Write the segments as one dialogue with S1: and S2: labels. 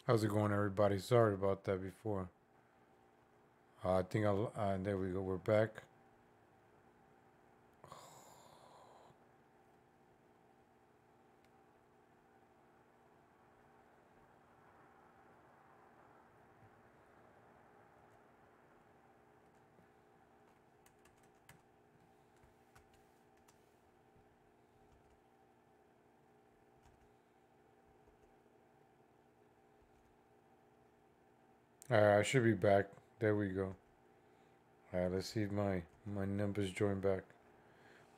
S1: How's it going, everybody? Sorry about that before. I think I'll. There we go. We're back. Alright, I should be back. There we go. Alright, let's see if my numbers join back.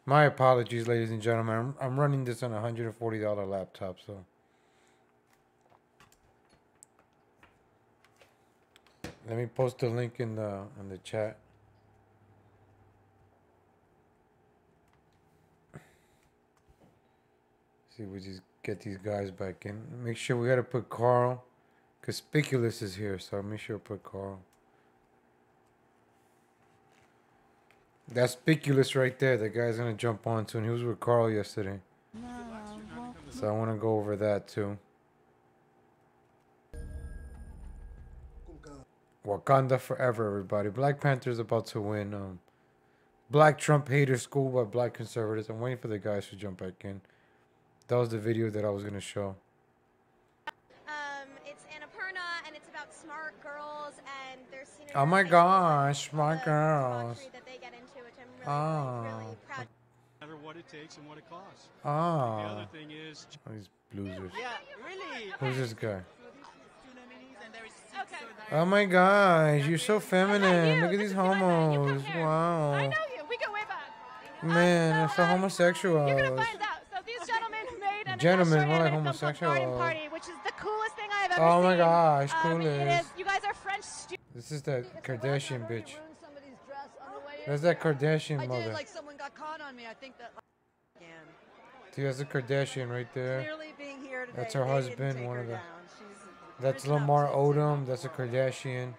S1: My apologies, ladies and gentlemen. I'm running this on a $140 laptop, so. Let me post the link in the chat. See if we just get these guys back in. Make sure we gotta put Carl. Conspicuous is here, so make sure to put Carl. That's Spiculous right there. The guy's gonna jump on soon. He was with Carl yesterday. So I want to go over that too. Wakanda forever, everybody. Black Panther's about to win. Black Trump haters schooled by black conservatives. I'm waiting for the guys to jump back in. That was the video that I was gonna show.
S2: It's Annapurna, and it's about smart girls and their senior.
S1: Oh my gosh, smart girls.
S2: That they get into, which I'm really proud.
S3: No matter what it takes and what it costs.
S1: Oh.
S3: The other thing is.
S1: Oh, these bloozers.
S4: Yeah, really.
S1: Who's this guy?
S2: Okay.
S1: Oh my gosh, you're so feminine. Look at these homos. Wow.
S2: I know you. We go way back.
S1: Man, they're so homosexual.
S2: You're gonna find out. So these gentlemen made an
S1: Gentlemen, more like
S2: film called
S1: homosexual.
S2: Garden Party, which is the coolest thing I've ever seen.
S1: Oh my gosh,
S2: It
S1: coolest.
S2: is. You guys are French students.
S1: This is that Kardashian bitch. That's that Kardashian
S4: I
S1: mother.
S4: did, like someone got caught on me. I think that. Again.
S1: See, that's a Kardashian right there.
S4: Clearly being here today,
S1: That's her
S4: they didn't
S1: husband,
S4: take
S1: one
S4: her
S1: of the.
S4: down. She's
S1: That's
S4: risen up
S1: Lamar
S4: since
S1: Odom.
S4: then.
S1: That's a Kardashian.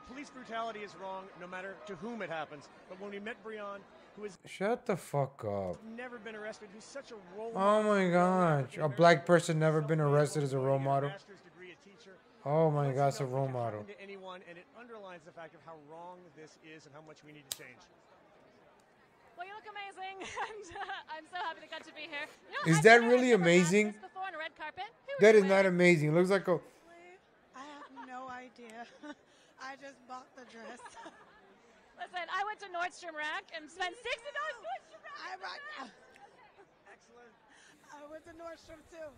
S3: Police brutality is wrong no matter to whom it happens. But when we met Breon, who has
S1: Shut the fuck up.
S3: never been arrested, who's such a role
S1: Oh
S3: model.
S1: my gosh. A black person never been arrested as a role model.
S3: Master's degree, a teacher.
S1: Oh my
S3: What's
S1: god, it's a
S3: enough
S1: role
S3: that can
S1: model.
S3: happen to anyone, and it underlines the fact of how wrong this is and how much we need to change.
S2: Well, you look amazing, and I'm so happy to get to be here. You know,
S1: Is
S2: I've
S1: that
S2: never
S1: really
S2: ever done
S1: amazing?
S2: this before on a red carpet. Who
S1: That
S2: would
S1: is
S2: do
S1: not
S2: it?
S1: amazing. It looks like a.
S5: I have no idea. I just bought the dress.
S2: Listen, I went to Nordstrom Rack and spent $60 Nordstrom Rack.
S5: Excellent. I went to Nordstrom too.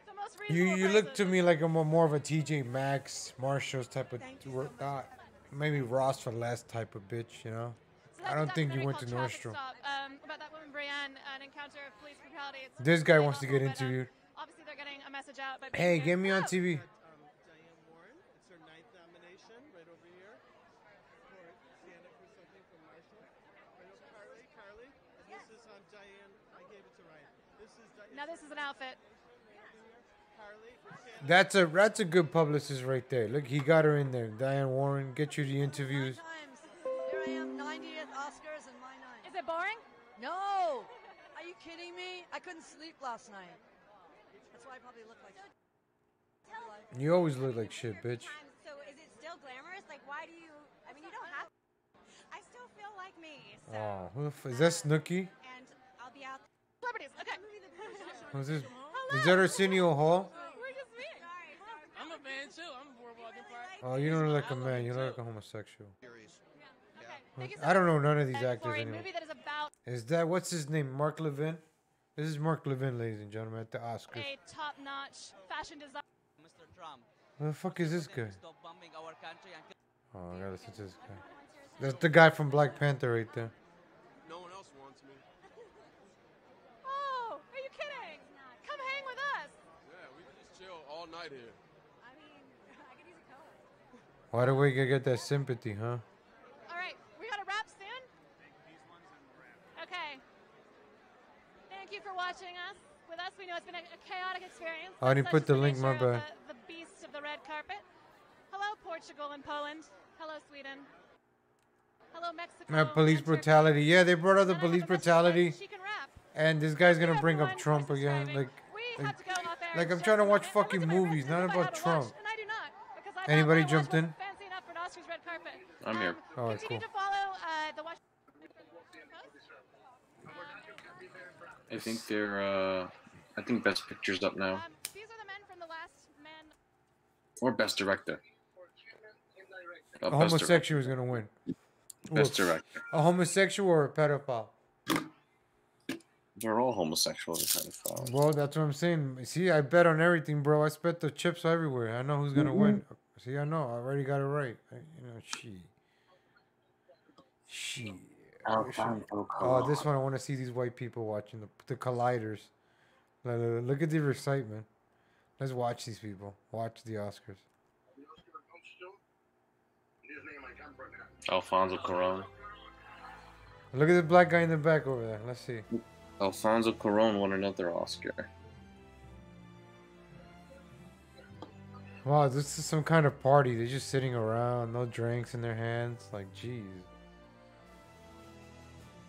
S2: The most
S1: You
S2: reasonable
S1: look
S2: prices.
S1: to me like a more of a TJ Maxx, Marshalls type of.
S5: Thank you so much.
S1: Not, maybe Ross for less type of bitch, you know?
S2: So
S1: I
S2: that's a
S1: don't think you
S2: documentary
S1: went to
S2: called Traffic
S1: Nordstrom.
S2: Stop, about that woman Brienne, an encounter of police brutality. It's
S1: This guy
S2: really
S1: wants to
S2: awful,
S1: get
S2: but,
S1: interviewed.
S2: Obviously, they're getting a message out. By being
S1: Hey,
S2: here.
S1: get me on
S2: Hello.
S1: TV.
S6: Diane Warren. It's her 9th nomination, right over here. Stand up for something from Marshall. Carly. And this is Diane. I gave it to Ryan. This is Diane.
S2: Now this is an outfit.
S6: Carly. Stand
S1: That's a good publicist right there. Look, he got her in there. Diane Warren, get you the interviews.
S4: Times. Here I am, 90th Oscars and my 9th.
S2: Is it boring?
S4: No! Are you kidding me? I couldn't sleep last night. That's why I probably look like.
S1: You always look like shit, bitch.
S2: So is it still glamorous? Like, why do you? I mean, you don't have. I still feel like me. So,
S1: Oh, is that Snooki?
S2: and I'll be out. Celebrities. Okay.
S1: Who's this? Is that Arsenio Hall?
S2: We're just me.
S6: I'm a man too. I'm a boardwalking part.
S1: Oh, you don't look like a man. You look like a homosexual.
S2: Okay. Thank you so
S1: I don't know
S2: much.
S1: none of these
S2: And
S1: actors
S2: for a
S1: anymore.
S2: movie that is about
S1: Is that what's his name? Mark Levin? This is Mark Levin, ladies and gentlemen, at the Oscars.
S2: a top-notch fashion design.
S7: Mr. Trump,
S1: Who the fuck is this guy?
S7: stop bombing our country and
S1: Oh, I gotta listen to this guy. That's the guy from Black Panther right there.
S6: No one else wants me.
S2: Oh, are you kidding? Come hang with us.
S6: Yeah, we can just chill all night here.
S2: I mean, I could use a coat.
S1: Why do we get that sympathy, huh?
S2: All right, we got to wrap soon. Okay. Thank you for watching us. With us, we know it's been a chaotic experience.
S1: I didn't
S2: Such
S1: put
S2: is
S1: the link, my
S2: nature of
S1: bad.
S2: The beast of the red carpet. Hello, Portugal and Poland. Hello, Sweden. Hello, Mexico.
S1: Man, police
S2: and Turkey.
S1: brutality. Yeah, they brought up the
S2: And I have
S1: police
S2: a message
S1: brutality.
S2: that she can rap.
S1: And this guy's gonna
S2: Thank you,
S1: bring up
S2: everyone,
S1: Trump
S2: for
S1: again.
S2: subscribing.
S1: Like,
S2: We have to go off air
S1: like
S2: and
S1: I'm
S2: share
S1: trying to
S2: some
S1: watch
S2: of it. And look
S1: fucking
S2: at my
S1: movies,
S2: wrist
S1: not
S2: as if I
S1: about
S2: had a watch,
S1: Trump.
S2: and I do not. live
S1: Anybody
S2: out.
S1: jumped in?
S2: Fancy enough for an Oscars red carpet.
S8: I'm here.
S1: All right,
S2: Continue
S1: cool.
S2: to follow the Washington Post.
S8: I think they're. I think Best Picture's up now,
S2: These are the men from the last men.
S8: or Best Director.
S1: A
S8: Best
S1: homosexual is gonna win.
S8: Best
S1: Ooh,
S8: Director.
S1: a homosexual or a pedophile?
S8: They're all homosexuals and pedophiles.
S1: Well, that's what I'm saying. See, I bet on everything, bro. I bet the chips everywhere. I know who's gonna win. See, I know. I already got it right. You know, she. Oh, this one I want to see these white people watching the colliders. Look at their excitement. Let's watch these people. Watch the Oscars.
S8: Alfonso Cuarón.
S1: Look at the black guy in the back over there. Let's see.
S8: Alfonso Cuarón won another Oscar.
S1: Wow, this is some kind of party. They're just sitting around, no drinks in their hands. Like, jeez.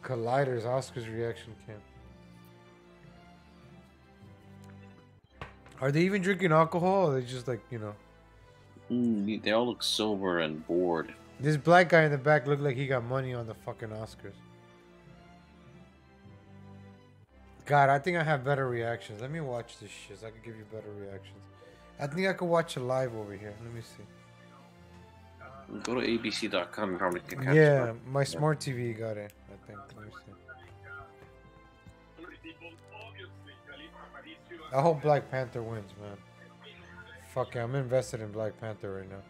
S1: Colliders, Oscars reaction camp. Are they even drinking alcohol? Or are they just like, you know?
S8: They all look sober and bored.
S1: This black guy in the back looked like he got money on the fucking Oscars. God, I think I have better reactions. Let me watch this shit so I can give you better reactions. I think I could watch it live over here. Let me see.
S8: Go to abc.com. You probably can catch
S1: Yeah,
S8: it.
S1: my smart TV got it, I think. Let me see. I hope Black Panther wins, man. Fuck yeah, I'm invested in Black Panther right now.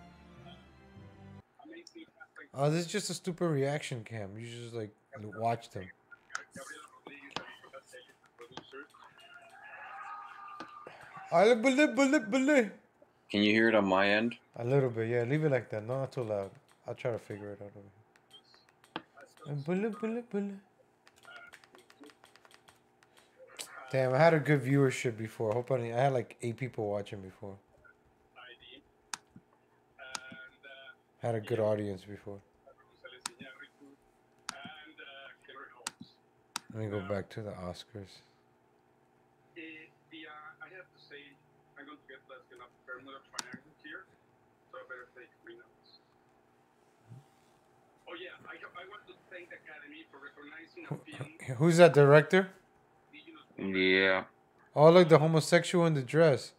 S1: Oh, this is just a stupid reaction cam. You just like watch them.
S8: Can you hear it on my end?
S1: A little bit, yeah. Leave it like that. No, not too loud. I'll try to figure it out over here. Damn, I had a good viewership before. I hope I had like 8 people watching before. Had a good audience before. Let me go back to the Oscars.
S9: I have to say, I'm going to get the Bermuda Triangle here, so I better take 3 notes. Oh yeah, I want to thank the Academy for recognizing a film.
S1: Who's that director?
S8: Yeah.
S1: Oh, look, the homosexual in the dress.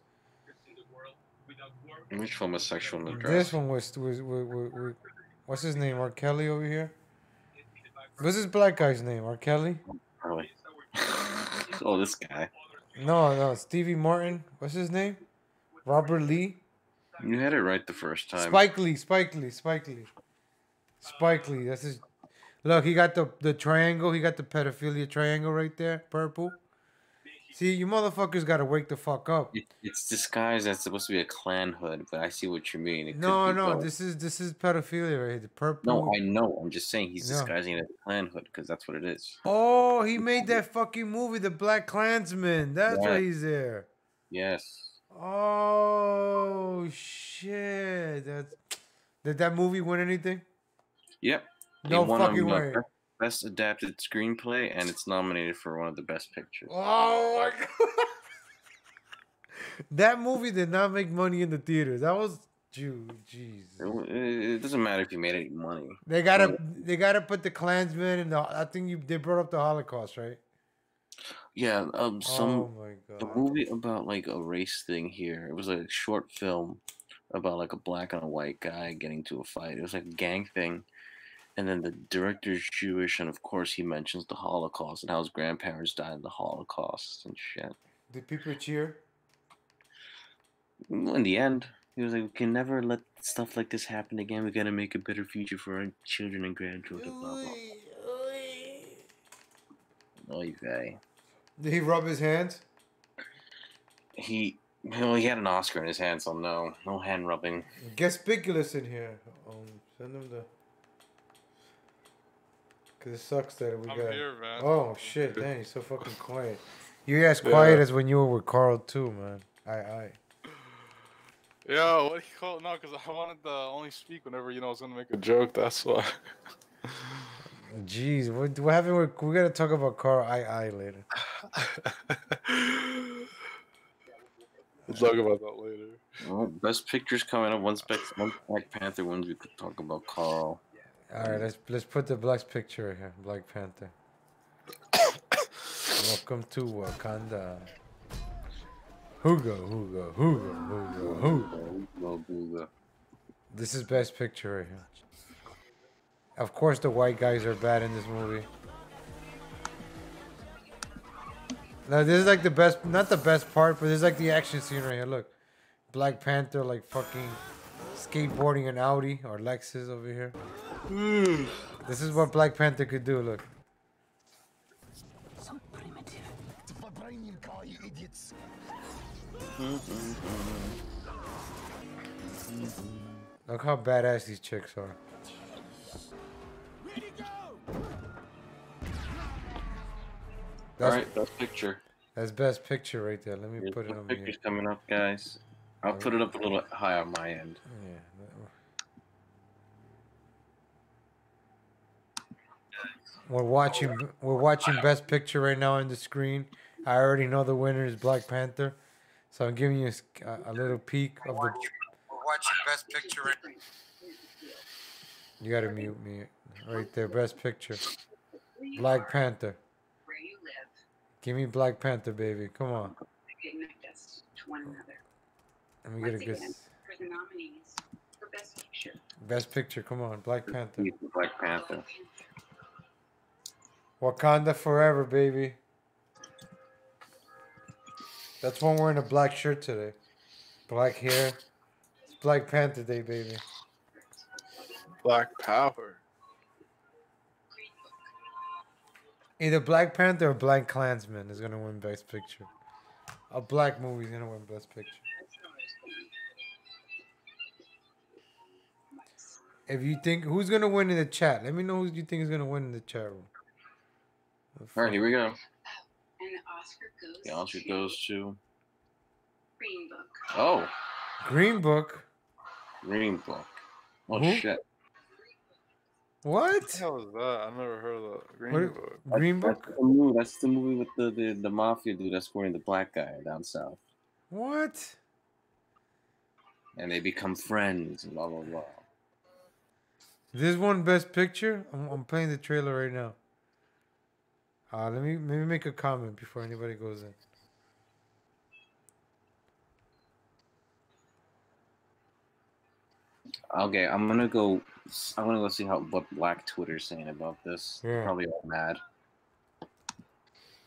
S8: Which homosexual in the dress?
S1: This one was what's his name? R. Kelly over here? What's this black guy's name? R. Kelly?
S8: Really? Oh, this guy.
S1: No, Stevie Martin. What's his name? Robert Lee?
S8: You had it right the first time.
S1: Spike Lee. That's his. Look, he got the triangle. He got the pedophilia triangle right there. Purple. See, you motherfuckers gotta wake the fuck up.
S8: It's disguised as supposed to be a Klan hood, but I see what you mean. It
S1: No,
S8: could be both.
S1: this is pedophilia right here. The purple.
S8: No, I know. I'm just saying he's
S1: No.
S8: disguising it as a Klan hood because that's what it is.
S1: Oh, he made that fucking movie, The Black Klansman. That's why he's there.
S8: Yes.
S1: Oh shit! Did that movie win anything?
S8: Yep.
S1: No
S8: It won
S1: fucking way.
S8: Best adapted screenplay, and it's nominated for one of the best pictures.
S1: Oh my god! That movie did not make money in the theaters. That was, jeez.
S8: It doesn't matter if you made any money.
S1: They gotta put the Klansmen and I think they brought up the Holocaust, right?
S8: Yeah.
S1: Oh my
S8: A
S1: god.
S8: movie about like a race thing here. It was like a short film about like a black and a white guy getting to a fight. It was like a gang thing. And then the director's Jewish, and of course he mentions the Holocaust and how his grandparents died in the Holocaust and shit.
S1: Did people cheer?
S8: In the end, he was like, "We can never let stuff like this happen again. We gotta make a better future for our children and grandchildren." Blah blah. Oy vey.
S1: Did he rub his hands?
S8: He had an Oscar in his hand, so no hand rubbing.
S1: Get Spiculous in here. Send him the. Cause it sucks that we
S10: I'm
S1: got.
S10: here, man.
S1: Oh shit! Dang, he's so fucking quiet. You're as quiet as when you were with Carl too, man. Aye.
S10: Yeah, what do you call it? No, because I wanted to only speak whenever, I was going to make a joke. That's why.
S1: Jeez, what happened? We gotta talk about Carl. Aye later.
S10: We'll talk about that later.
S8: Well, best pictures coming up. Once Black Panther wins, we could talk about Carl.
S1: All right, let's put the Black picture right here. Black Panther. Welcome to Wakanda. Hugo. This is best picture right here. Of course, the white guys are bad in this movie. Now, this is like the best, not the best part, but this is like the action scene right here. Look, Black Panther like fucking skateboarding an Audi or Lexus over here. This is what Black Panther could do. Look.
S11: So primitive. It's a vibranium car, you idiots.
S1: Look how badass these chicks are.
S8: All right, best picture.
S1: That's best picture right there. Let me put it on
S8: pictures coming up, guys. I'll put it up a little high on my end.
S1: Yeah. We're watching best picture right now on the screen. I already know the winner is Black Panther, so I'm giving you a little peek of the. We're watching best picture right now. You gotta mute me right there. Best picture. Black Panther. Give me Black Panther, baby. Come on. Let me get a good. Best picture. Come on, Black Panther.
S8: Black Panther.
S1: Wakanda forever, baby. That's why I'm wearing a black shirt today. Black hair. It's Black Panther Day, baby.
S10: Black Power.
S1: Either Black Panther or Black Klansman is gonna win Best Picture. A black movie is gonna win Best Picture. If you think who's gonna win in the chat, let me know who you think is gonna win in the chat room.
S8: All right, here we go. The Oscar goes to
S12: Green Book.
S8: Oh,
S1: Green Book.
S8: Green Book. Oh
S1: Who?
S8: shit.
S1: What?
S10: What the hell is that? I've never heard of that. Green Book.
S1: Green Book?
S8: That's the movie with the mafia dude that's scoring the black guy down south.
S1: What?
S8: And they become friends and blah blah blah.
S1: This one Best Picture. I'm playing the trailer right now. Let me maybe make a comment before anybody goes in.
S8: Okay, I'm gonna go see what Black Twitter's saying about this.
S1: Yeah.
S8: They're probably all mad.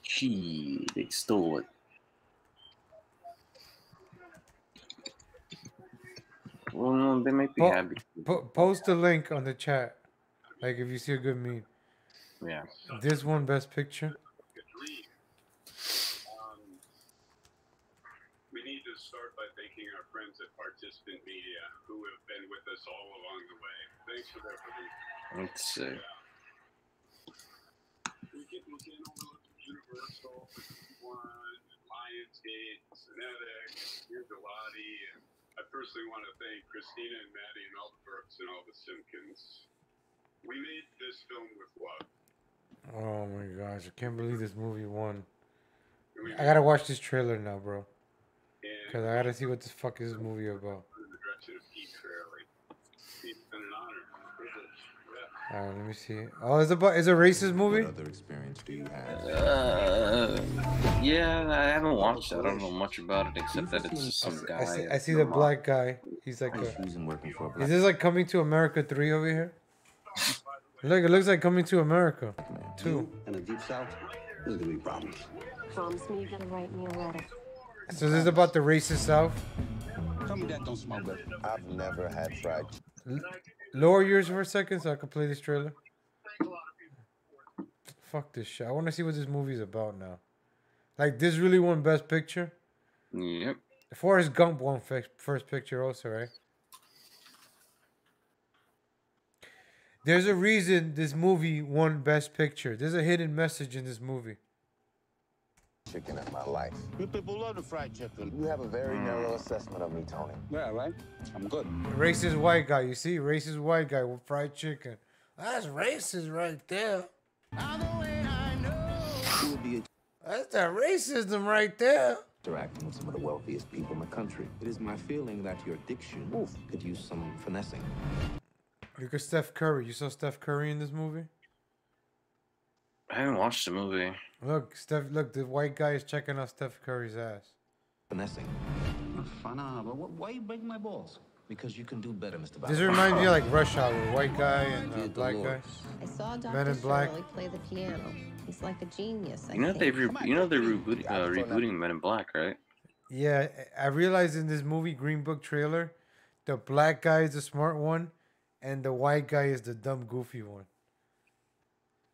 S8: Gee, they stole it. Well, no, they might be happy.
S1: Post the link on the chat, like if you see a good meme.
S8: Yeah.
S1: This one Best Picture.
S9: We need to start by thanking our friends at Participant Media who have been with us all along the way. Thanks for their belief.
S8: Let's see.
S9: We can't overlook Universal, One, Lionsgate, Cinetics, Gelati, and I personally want to thank Christina and Maddie and all the Burks and all the Simpkins. We made this film with love.
S1: Oh my gosh, I can't believe this movie won. I gotta watch this trailer now, bro. Cause I gotta see what the fuck is this movie about.
S9: In the direction of Pete Fairley. It's been an honor, a privilege. Yeah.
S1: Alright, let me see. Oh, it's a racist movie?
S13: What other experience do you have?
S8: Yeah, I haven't watched it. I don't know much about it except that it's just some guy.
S1: I see the black guy. He's like
S13: working for a black
S1: Is this like Coming to America 3 over here? Look, it looks like Coming to America 2.
S14: In the deep south, there's gonna be problems.
S12: Promise me you're gonna write me a letter.
S1: So this is about the racist South?
S14: Tell me that don't smell good. I've never had fried.
S1: Lower yours for a second so I can play this trailer. Fuck this shit. I want to see what this movie is about now. Like, this really won Best Picture?
S8: Yep.
S1: Forrest Gump won First Picture also, right? There's a reason this movie won Best Picture. There's a hidden message in this movie.
S14: Chicken in my life. You people love the fried chicken. You have a very narrow assessment of me, Tony. Yeah, right? I'm good.
S1: Racist white guy. You see? Racist white guy with fried chicken. That's racist right there. That's that racism right there.
S13: interacting with some of the wealthiest people in the country. It is my feeling that your diction could use some finessing.
S1: Look at Steph Curry. You saw Steph Curry in this movie?
S8: I haven't watched the movie.
S1: Look, look, the white guy is checking out Steph Curry's ass.
S13: Finessing. But why you break my balls? Because you can do better, Mr.
S1: This reminds me of like Rush Hour, white guy and black guy.
S12: I saw
S1: Men
S12: Dr.
S1: in Black.
S12: Shirley play the piano. He's like a genius.
S8: You know they're rebooting Men in Black, right?
S1: Yeah, I realized in this movie Green Book trailer, the black guy is the smart one, and the white guy is the dumb, goofy one.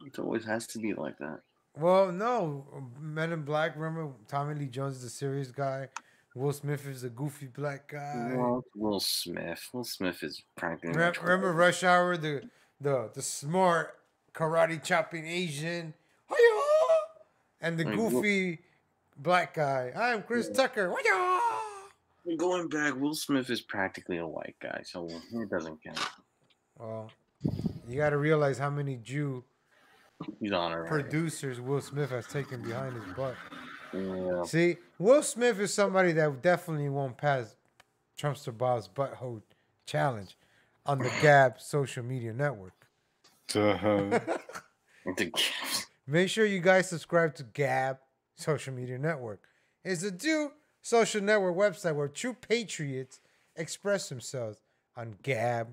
S8: It always has to be like that.
S1: Well, no, Men in Black. Remember, Tommy Lee Jones is the serious guy. Will Smith is the goofy black guy.
S8: Well, Will Smith. Will Smith is practically.
S1: Remember Rush Hour, the smart karate chopping Asian, and the goofy black guy. I'm Chris Tucker.
S8: Going back, Will Smith is practically a white guy, so it doesn't count.
S1: Well, you got to realize how many Jew producers Will Smith has taken behind his butt.
S8: Yeah.
S1: See, Will Smith is somebody that definitely won't pass Trumpster Bob's butthole challenge on the Gab social media network. Make sure you guys subscribe to Gab social media network. It's a new social network website where true patriots express themselves on Gab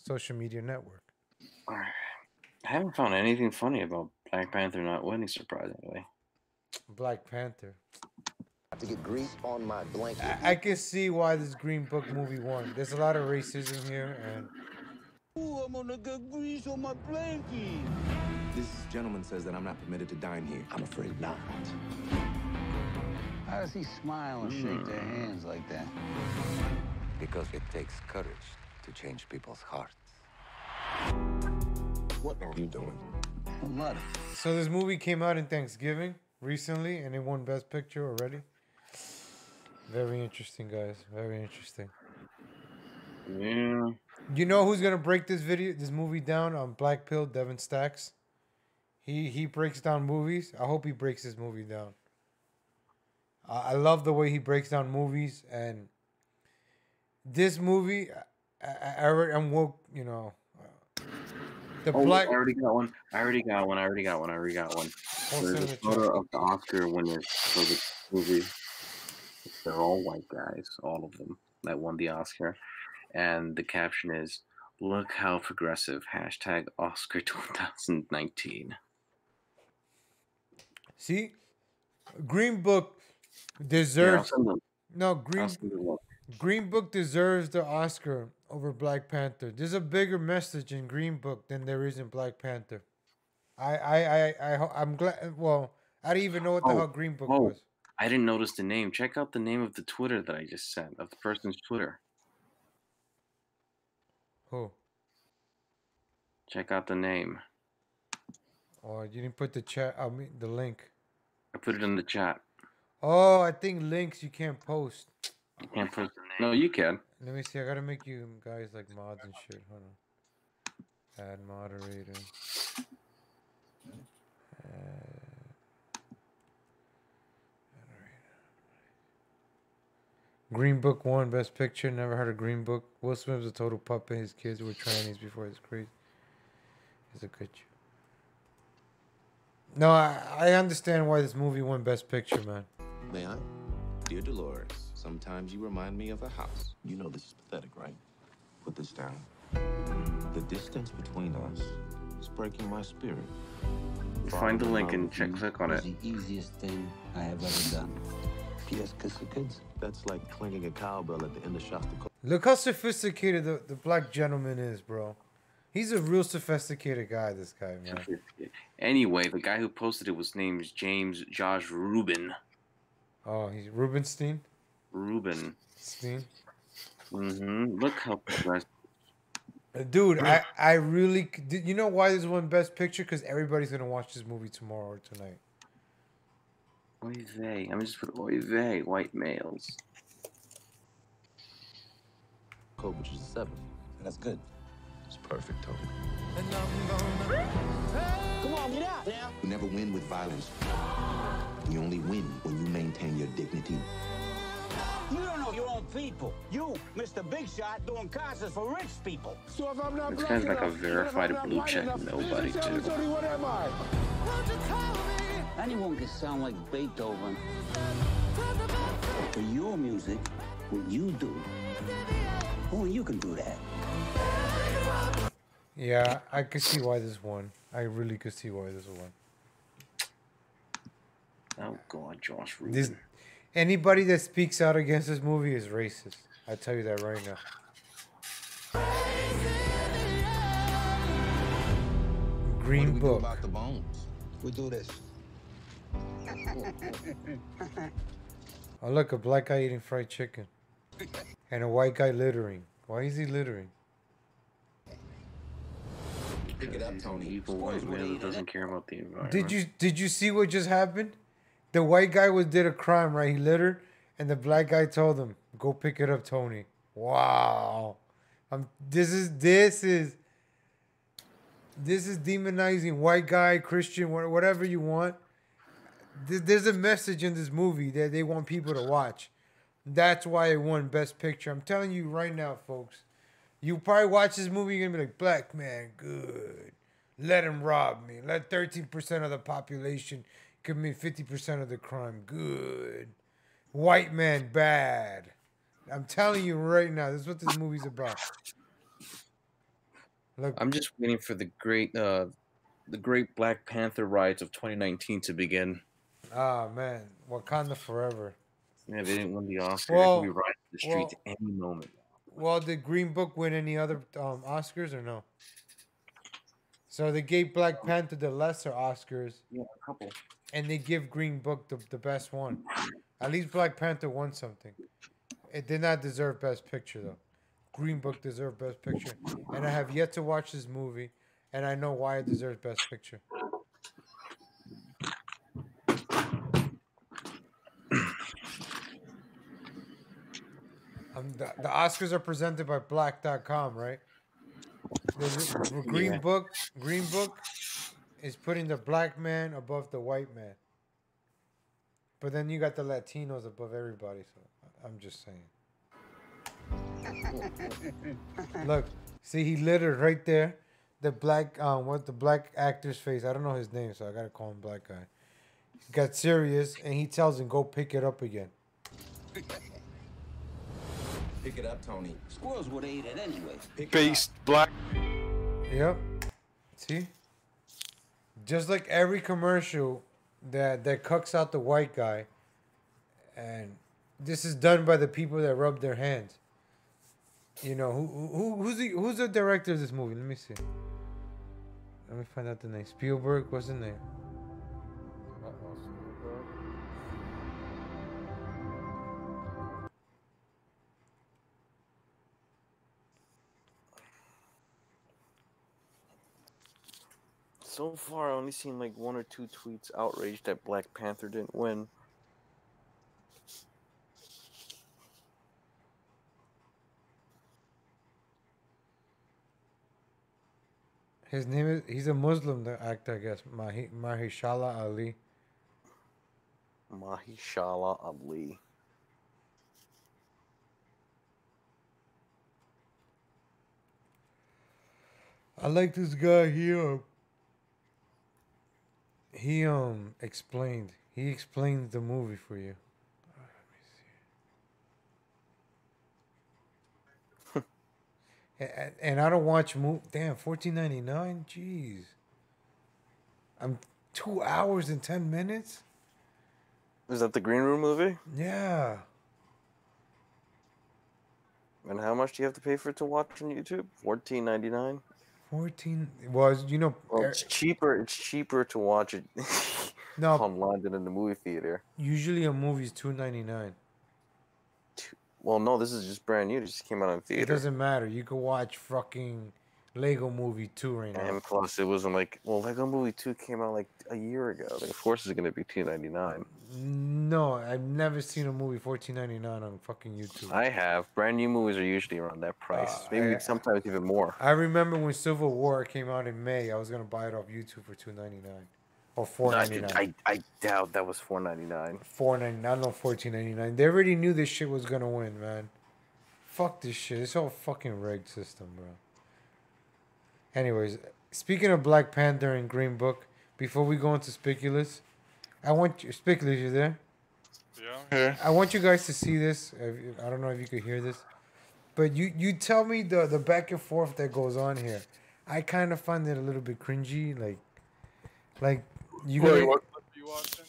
S1: social media network.
S8: I haven't found anything funny about Black Panther not winning, surprisingly.
S1: Black Panther.
S14: To get grease on my blanket.
S1: I can see why this Green Book movie won. There's a lot of racism here, and
S11: Ooh, I'm gonna get grease on my blanket.
S13: This gentleman says that I'm not permitted to dine here. I'm afraid not.
S15: How does he smile and shake their hands like that?
S14: Because it takes courage to change people's hearts. What are you doing?
S15: A lot.
S1: So this movie came out in Thanksgiving recently, and it won Best Picture already. Very interesting, guys. Very interesting.
S8: Yeah.
S1: You know who's gonna break this movie down on Black Pill? Devin Stacks. He breaks down movies. I hope he breaks this movie down. I love the way he breaks down movies, and this movie, I'm woke. You know,
S8: I already got one. There's a photo of the Oscar winners for this movie. They're all white guys, all of them that won the Oscar. And the caption is, "Look how progressive, #Oscar 2019.
S1: See, Green Book deserves Green Book deserves the Oscar over Black Panther. There's a bigger message in Green Book than there is in Black Panther. I'm glad. Well, I didn't even know what the hell Green Book was.
S8: I didn't notice the name. Check out the name of the Twitter that I just sent, of the person's Twitter.
S1: Who?
S8: Check out the name.
S1: Oh, you didn't put the the link.
S8: I put it in the chat.
S1: Oh, I think links you can't post.
S8: You can't post. No, you can.
S1: Let me see. I gotta make you guys like mods and shit. Hold on. Add moderator. Green Book won Best Picture. Never heard of Green Book. Will Smith was a total puppet. His kids were trannies before his crazy. He's a good. No, I understand why this movie won Best Picture, man.
S13: May I? Dear Dolores, sometimes you remind me of a house. You know this is pathetic, right? Put this down. The distance between us is breaking my spirit.
S8: Find the link and click on it.
S15: The easiest thing I have ever done. P.S. Kiss the kids.
S13: That's like clanging a cowbell at the end of Shostakovich.
S1: Look how sophisticated the black gentleman is, bro. He's a real sophisticated guy, this guy, man.
S8: Anyway, the guy who posted it was named James Josh Rubin.
S1: Oh, he's Rubenstein?
S8: Rubenstein. Look how progressive.
S1: Dude, I really... You know why this won Best Picture? Because everybody's going to watch this movie tomorrow or tonight.
S8: Oy vey. I'm just put oy vey, white males.
S13: Code, which is 7. That's good. It's perfect, Tony.
S11: Come on, get out now.
S13: You never win with violence. You only win when you maintain your dignity.
S11: You don't know your own people. You, Mr. Big Shot, doing concerts for rich people. So if I'm not
S8: This guy's like a verified blue check nobody, too.
S11: What am I? Anyone can sound like Beethoven. For your music, what you do, only you can do that.
S1: Yeah, I could see why this won. I really could see why this won.
S8: Oh God, Josh Rubin.
S1: This, anybody that speaks out against this movie is racist. I tell you that right now. Green
S13: What do we do
S1: Book.
S13: about the bones?
S15: We do this.
S1: Oh look, a black guy eating fried chicken, and a white guy littering. Why is he littering?
S13: Pick it up, Tony.
S8: Evil white man who doesn't care about the environment.
S1: Did you see what just happened? The white guy did a crime, right? He littered, and the black guy told him, "Go pick it up, Tony." Wow, this is demonizing white guy, Christian, whatever you want. There's a message in this movie that they want people to watch. That's why it won Best Picture. I'm telling you right now, folks. You probably watch this movie, you're gonna be like, black man, good. Let him rob me. Let 13% of the population commit 50% of the crime. Good. White man, bad. I'm telling you right now, this is what this movie's about. Look,
S8: I'm just waiting for the great Black Panther riots of 2019 to begin.
S1: Ah, man. Wakanda forever.
S8: Yeah, they didn't win the Oscar.
S1: Well,
S8: They could be riding the streets any moment.
S1: Well, did Green Book win any other Oscars or no? So they gave Black Panther the lesser Oscars.
S8: Yeah, a couple.
S1: And they give Green Book the best one. At least Black Panther won something. It did not deserve Best Picture, though. Green Book deserved Best Picture. And I have yet to watch this movie, and I know why it deserves Best Picture. The Oscars are presented by Black.com, right? Green Book is putting the black man above the white man. But then you got the Latinos above everybody, so I'm just saying. Look, see, he littered right there. The black, the black actor's face. I don't know his name, so I gotta call him black guy. He got serious, and he tells him, go pick it up again.
S13: Pick it up, Tony.
S11: Squirrels would eat it anyway.
S10: Based black.
S1: Yep. See? Just like every commercial that cucks out the white guy, and this is done by the people that rub their hands. You know, who's the director of this movie? Let me see. Let me find out the name. Spielberg, what's the name?
S8: So far, I've only seen like 1 or 2 tweets outraged that Black Panther didn't win.
S1: His name is, he's a Muslim, the actor, I guess. Mahershala Ali.
S8: Mahershala Ali.
S1: I like this guy here. He explained the movie for you. And I don't watch damn, $14.99. Jeez, I'm 2 hours and 10 minutes.
S8: Is that the Green Room movie?
S1: Yeah.
S8: And how much do you have to pay for it to watch on YouTube? $14.99.
S1: 14 was, you know.
S8: Well, it's cheaper. It's cheaper to watch it
S1: No.
S8: online than in the movie theater.
S1: Usually a movie's $2.99.
S8: Well, no, this is just brand new. It just came out on theater.
S1: It doesn't matter. You can watch fucking Lego Movie 2 right now.
S8: And plus, it wasn't like, well, Lego Movie 2 came out like a year ago. Like, of course, it's gonna be $2.99.
S1: No, I've never seen a movie $14.99 on fucking YouTube.
S8: I have. Brand new movies are usually around that price. Maybe sometimes even more.
S1: I remember when Civil War came out in May. I was gonna buy it off YouTube for $2.99 or $4.99.
S8: I doubt that was $4.99.
S1: $4.99, no $14.99. They already knew this shit was gonna win, man. Fuck this shit. It's all fucking rigged system, bro. Anyways, speaking of Black Panther and Green Book, before we go into Spiculous, I want you, Spiculous, you there?
S10: Yeah.
S1: I want you guys to see this. I don't know if you could hear this, but you tell me the back and forth that goes on here. I kind of find it a little bit cringy, like you.
S10: Wait, what clip are you watching?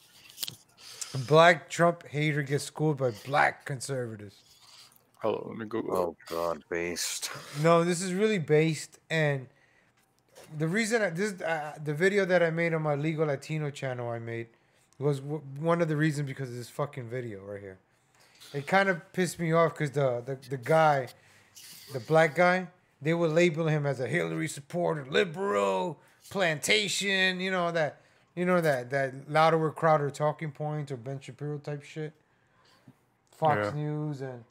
S1: Black Trump hater gets schooled by black conservatives.
S10: Hold on, let me Google.
S8: Oh God, based.
S1: No, this is really based, and the reason the video that I made on my Legal Latino channel I made was one of the reasons because of this fucking video right here. It kind of pissed me off because the guy, the black guy, they would label him as a Hillary supporter, liberal, plantation, that Louder Crowder talking points or Ben Shapiro type shit. Fox News, and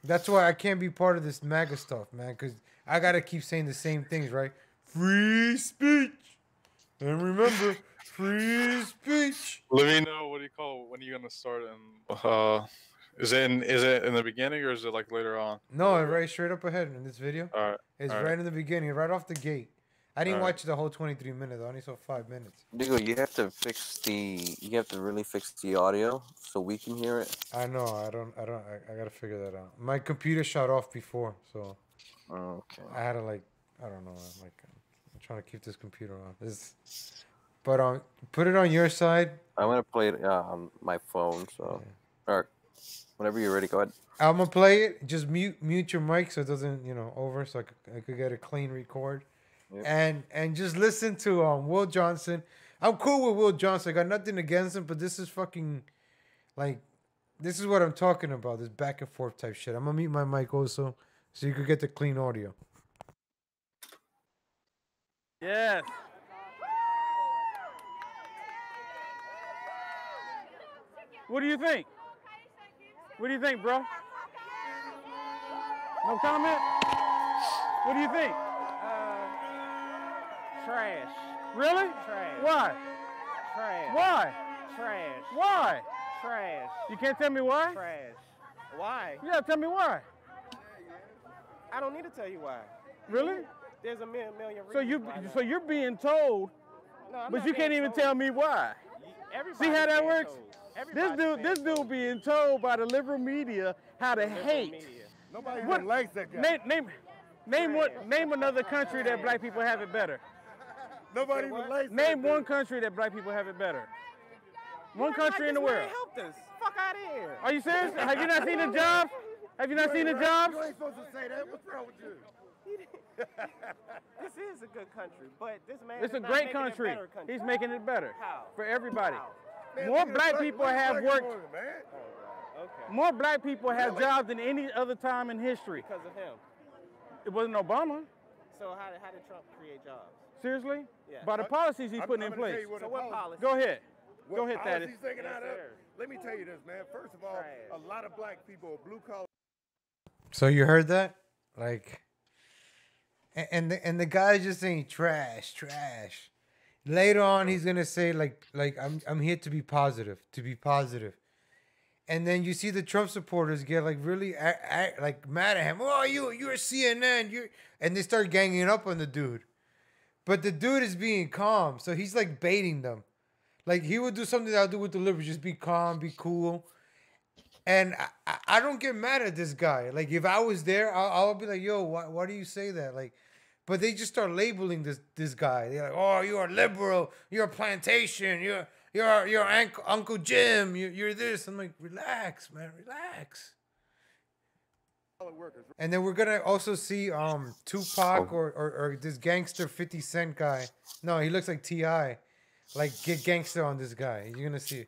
S1: that's why I can't be part of this MAGA stuff, man, because I got to keep saying the same things, right? Free speech. And remember, free speech.
S10: Let me know, what do you call, when are you gonna start? And is it in the beginning or is it like later on?
S1: No, right straight up ahead in this video.
S10: All right.
S1: It's
S10: all
S1: right in the beginning, right off the gate. I didn't
S10: All right.
S1: watch the whole 23 minutes. I only saw 5 minutes.
S8: Digo, you have to really fix the audio so we can hear it.
S1: I know. I gotta figure that out. My computer shut off before, so.
S8: Okay.
S1: I had to I don't know. I'm trying to keep this computer on. But put it on your side.
S8: I'm gonna play it on my phone. So, all right. Whenever you're ready, go ahead.
S1: I'm gonna play it. Just mute your mic so it doesn't over, so I could get a clean record. Yep. And just listen to Will Johnson. I'm cool with Will Johnson. I got nothing against him, but this is fucking this is what I'm talking about. This back and forth type shit. I'm gonna mute my mic also so you could get the clean audio.
S16: Yes. What do you think? What do you think, bro? No comment? What do you think?
S17: Trash.
S16: Really?
S17: Trash.
S16: Why?
S17: Trash.
S16: Why?
S17: Trash.
S16: Why?
S17: Trash.
S16: You can't tell me why?
S17: Trash. Why?
S16: You gotta tell me why.
S17: I don't need to tell you why.
S16: Really?
S17: There's a million reasons.
S16: So you're being told,
S17: No, I'm
S16: but
S17: not
S16: you can't
S17: being
S16: even
S17: told.
S16: tell me why.
S17: Everybody's
S16: See how that
S17: being
S16: works?
S17: told.
S16: This dude being told by the liberal media how to hate.
S18: Nobody even likes that guy.
S16: Name another country that black people have it better.
S18: Nobody even likes that
S16: Name
S18: dude.
S16: one country that black people have it better. One country in the world.
S17: Help us. Fuck out of here.
S16: Are you serious? Have you not seen the jobs? Have you not seen the jobs?
S18: You ain't supposed to say that. What's wrong with you?
S17: This is a good country, but this man
S16: It's
S17: is
S16: a
S17: not
S16: great
S17: making it
S16: country.
S17: better country.
S16: He's making it better
S17: How?
S16: for everybody.
S18: Man,
S16: More
S18: look at
S16: black
S18: the
S16: people
S18: black
S16: have worked.
S18: woman, man.
S17: Okay.
S16: More black people have jobs than any other time in history.
S17: Because of him.
S16: It wasn't Obama.
S17: So how did Trump create jobs?
S16: Seriously?
S17: Yeah.
S16: By the policies he's putting in
S18: I'm gonna
S16: place.
S18: tell you
S17: So what policy?
S16: Go ahead.
S18: What
S16: Go ahead,
S18: policies
S16: Thaddeus.
S18: taking out of?
S17: sir.
S18: Let me tell you this, man. First of all, a lot of black people are blue collar.
S1: So you heard that? And the guy's just saying trash. Later on, he's gonna say like I'm here to be positive. And then you see the Trump supporters get really mad at him. Oh, you're CNN. And they start ganging up on the dude. But the dude is being calm, so he's baiting them. He would do something that I'll do with the liberals, just be calm, be cool. And I don't get mad at this guy. If I was there, I'll be like, yo, why do you say that? But they just start labeling this guy. They're like, oh, you're a liberal, you're a plantation, you're Uncle Jim, you're this. I'm like, relax, man, relax. And then we're gonna also see Tupac or this gangster 50 Cent guy. No, he looks like T.I. Get gangster on this guy. You're gonna see.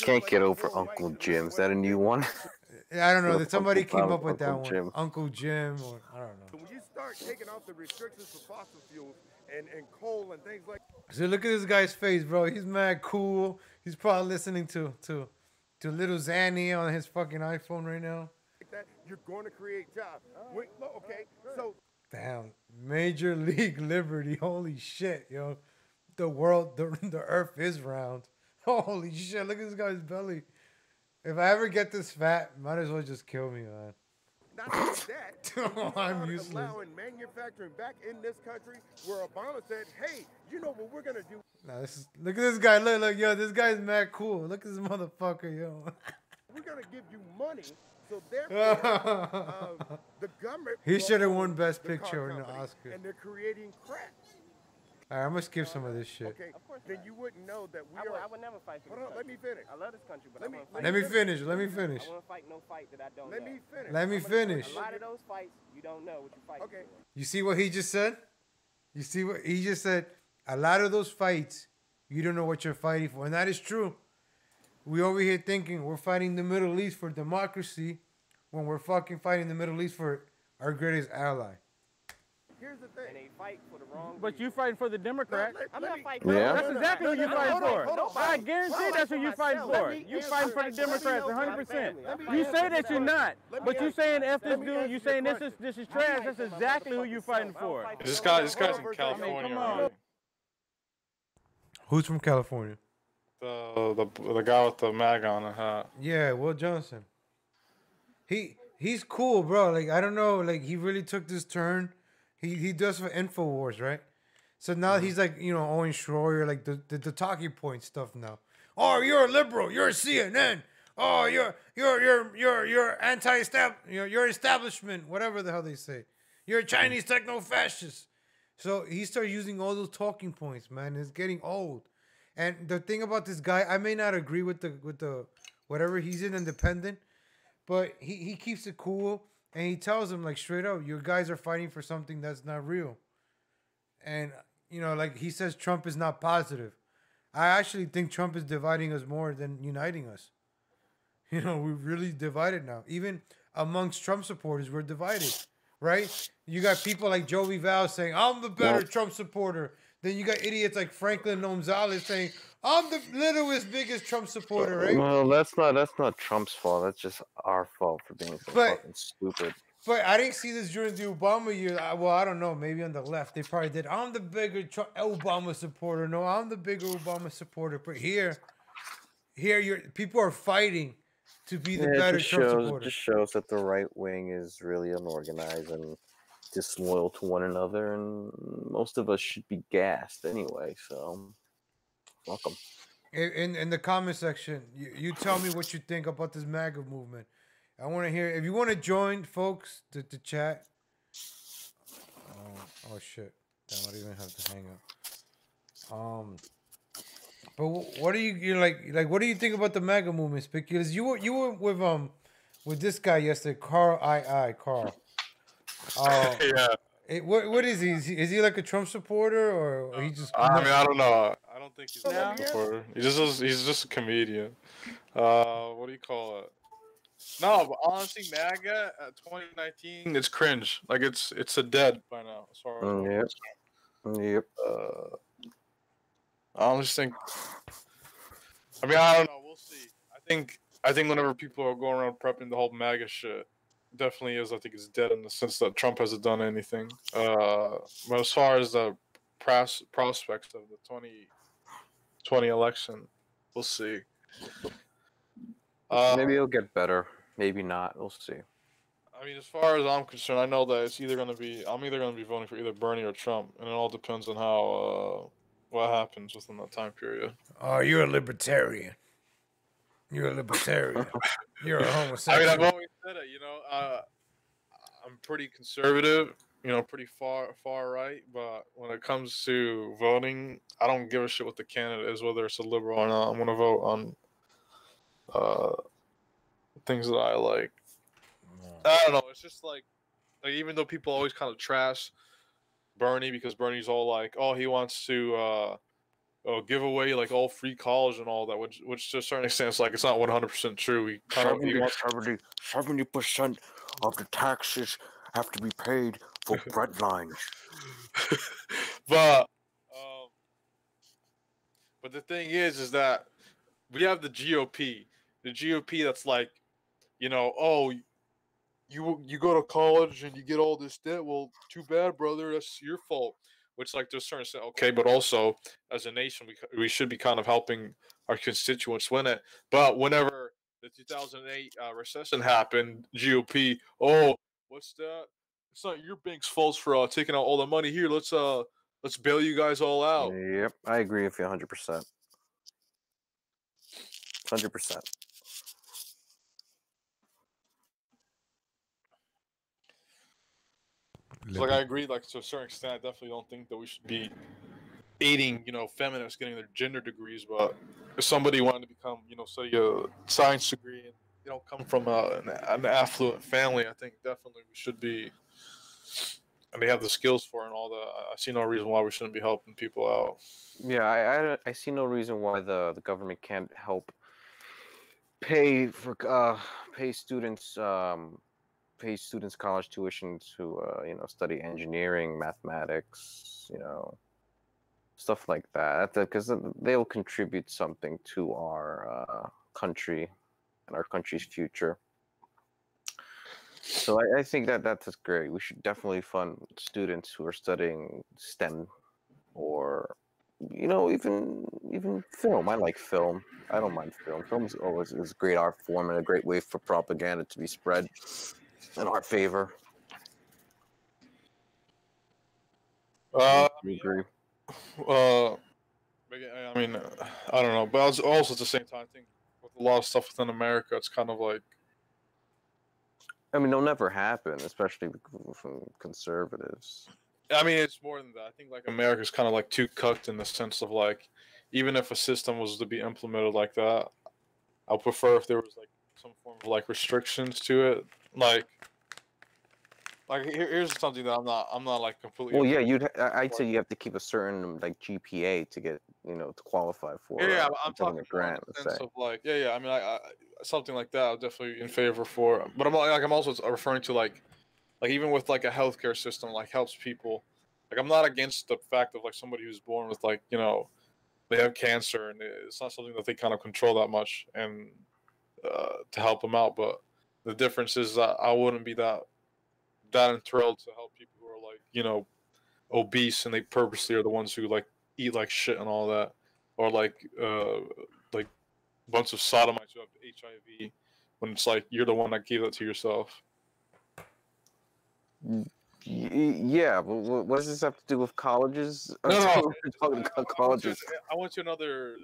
S8: Can't get over Uncle Jim. Is that a new one?
S1: I don't know. Somebody
S8: Uncle
S1: came
S8: Bob,
S1: up with that
S8: Uncle
S1: one.
S8: Jim.
S1: Uncle Jim, or I don't know.
S18: When you start taking off the restrictions for fossil fuels and coal and things like
S1: So look at this guy's face, bro. He's mad cool. He's probably listening to Little Zanny on his fucking iPhone right now.
S18: that, you're going to create jobs. Okay, so
S1: Damn, Major League Liberty. Holy shit, yo. The world, the earth is round. Holy shit, look at this guy's belly. If I ever get this fat, might as well just kill me, man.
S18: not only that,
S1: Oh, I'm useless.
S18: allowing manufacturing back in this country where Obama said, hey, you know what we're going to do?
S1: Nah, look at this guy. Look, yo, this guy's mad cool. Look at this motherfucker, yo.
S18: We're going to give you money, so therefore, the government...
S1: He should have won
S18: will
S1: Best
S18: own the
S1: Picture
S18: car
S1: in the
S18: company,
S1: Oscar.
S18: And they're creating crap.
S1: All right, I'm going to skip some of this shit.
S18: Okay, then you wouldn't know that we
S17: I would never fight for this
S18: Hold on, let me
S17: country.
S18: finish.
S17: I love this country, but
S1: Let me finish. Let me finish.
S17: I won't fight no fight that I don't
S18: Let
S17: know.
S18: me finish.
S1: Let me finish.
S17: A lot of those fights, you don't know what you're fighting for.
S1: You see what he just said? You see what he just said? A lot of those fights, you don't know what you're fighting for. And that is true. We over here thinking we're fighting the Middle East for democracy when we're fucking fighting the Middle East for our greatest ally.
S18: Here's the thing.
S17: And they fight for the wrong
S16: But you fighting for the Democrats.
S17: I'm not fighting for
S16: That's exactly who you're fighting for. I guarantee that's who you're fighting for. You're fighting for the Democrats 100%. You say that you're not, but you saying F this dude, you saying this is trash. That's exactly who you're fighting for.
S10: This guy's in California.
S16: Come on.
S10: Right?
S1: Who's from California?
S10: The guy with the mag on the hat.
S1: Yeah, Will Johnson. He's cool, bro. Like, I don't know, like he really took this turn. He does for InfoWars, right? So now he's like, you know, Owen Schroyer, like the talking point stuff now. Oh, you're a liberal. You're a CNN. Oh, you're you're establishment, whatever the hell they say. You're a Chinese techno-fascist. So he started using all those talking points, man. It's getting old. And the thing about this guy, I may not agree with the whatever he's in independent, but he keeps it cool and he tells them like straight up, you guys are fighting for something that's not real. And you know, like he says Trump is not positive. I actually think Trump is dividing us more than uniting us. You know, we're really divided now. Even amongst Trump supporters, we're divided, right? You got people like Joey Val saying, I'm the better Trump supporter. Then you got idiots like Franklin Gonzalez saying, I'm the littlest, biggest Trump supporter, right?
S8: Well, that's not Trump's fault. That's just our fault for being so fucking stupid.
S1: But I didn't see this during the Obama year. Well, I don't know. Maybe on the left, they probably did. I'm the bigger Obama supporter. No, I'm the bigger Obama supporter. But here, people are fighting to be the better Trump supporter.
S8: It just shows that the right wing is really unorganized and disloyal to one another, and most of us should be gassed anyway. So, welcome.
S1: In the comment section, you tell me what you think about this MAGA movement. I want to hear. If you want to join, folks, the chat. Oh shit! Damn, I don't even have to hang up. But what do you're like? What do you think about the MAGA movement? Because you were with this guy yesterday, Carl.
S10: Yeah.
S1: What is he? Is he like a Trump supporter or he just?
S10: I mean, I don't know. I don't think he's a Trump supporter. He's just a comedian. What do you call it? No, but honestly, MAGA 2019, it's cringe. Like it's a dead by now. As far as
S8: Yep.
S10: I just think. I mean, I don't know. We'll see. I think whenever people are going around prepping the whole MAGA shit, definitely is. I think it's dead in the sense that Trump hasn't done anything. But as far as the prospects of the 2020 election, we'll see.
S8: Maybe it'll get better. Maybe not. We'll see.
S10: I mean, as far as I'm concerned, I know that I'm either going to be voting for either Bernie or Trump, and it all depends on how what happens within that time period.
S1: Oh, you're a libertarian. You're a libertarian. You're a homosexual.
S10: I mean, I've always said it. You know, I'm pretty conservative. You know, pretty far right. But when it comes to voting, I don't give a shit what the candidate is, whether it's a liberal or not. I'm going to vote on things that I like. I don't know. It's just like even though people always kind of trash Bernie because Bernie's all like, oh, he wants to give away like all free college and all that, which to a certain extent it's like it's not 100% true. He kind of
S8: 70% of the taxes have to be paid For breadline.
S10: But but the thing is that we have the GOP. The GOP that's like, you know, oh, you go to college and you get all this debt. Well, too bad, brother. That's your fault. Which, like, to a certain extent, okay, but also as a nation, we should be kind of helping our constituents win it. But whenever the 2008 recession happened, GOP, oh, what's that? It's not your bank's fault for taking out all the money. Here, let's bail you guys all out.
S8: Yep, I agree with you 100%. 100%.
S10: So, like, I agree, like, to a certain extent. I definitely don't think that we should be aiding, you know, feminists getting their gender degrees. But if somebody wanted to become, you know, say a science degree and, you know, come from an affluent family, I think definitely we should be, and they have the skills for it and all that. I see no reason why we shouldn't be helping people out.
S8: Yeah, I see no reason why the government can't help pay for pay students college tuition to you know, study engineering, mathematics, you know, stuff like that, because they'll contribute something to our country and our country's future. So I think that's great. We should definitely fund students who are studying STEM, or, you know, even film. I like film. I don't mind film. Film is always a great art form and a great way for propaganda to be spread in our favor.
S10: I
S8: agree.
S10: I mean, I don't know, but also at the same time, I think with a lot of stuff within America, it's kind of like,
S8: I mean, it'll never happen, especially from conservatives.
S10: I mean, it's more than that. I think, like, America's kind of like too cooked in the sense of, like, even if a system was to be implemented like that, I'll prefer if there was, like, some form of, like, restrictions to it. Like here's something that I'm not like completely.
S8: Well, yeah, I'd say you have to keep a certain, like, GPA to get, you know, to qualify for
S10: Yeah,
S8: a
S10: I'm talking
S8: government grant.
S10: in the sense of, like, yeah. I mean, I something like that, I'm definitely in favor for. But I'm also referring to, like even with, like, a healthcare system, like, helps people. Like, I'm not against the fact of, like, somebody who's born with, like, you know, they have cancer and it's not something that they kind of control that much, and to help them out. But the difference is that I wouldn't be that enthralled to help people who are, like, you know, obese and they purposely are the ones who, like, eat like shit and all that, or like bunch of sodomites who have HIV, when it's like you're the one that gave that to yourself.
S8: Yeah, but what does this have to do with colleges?
S10: No.
S8: We're talking about colleges.
S10: I went to another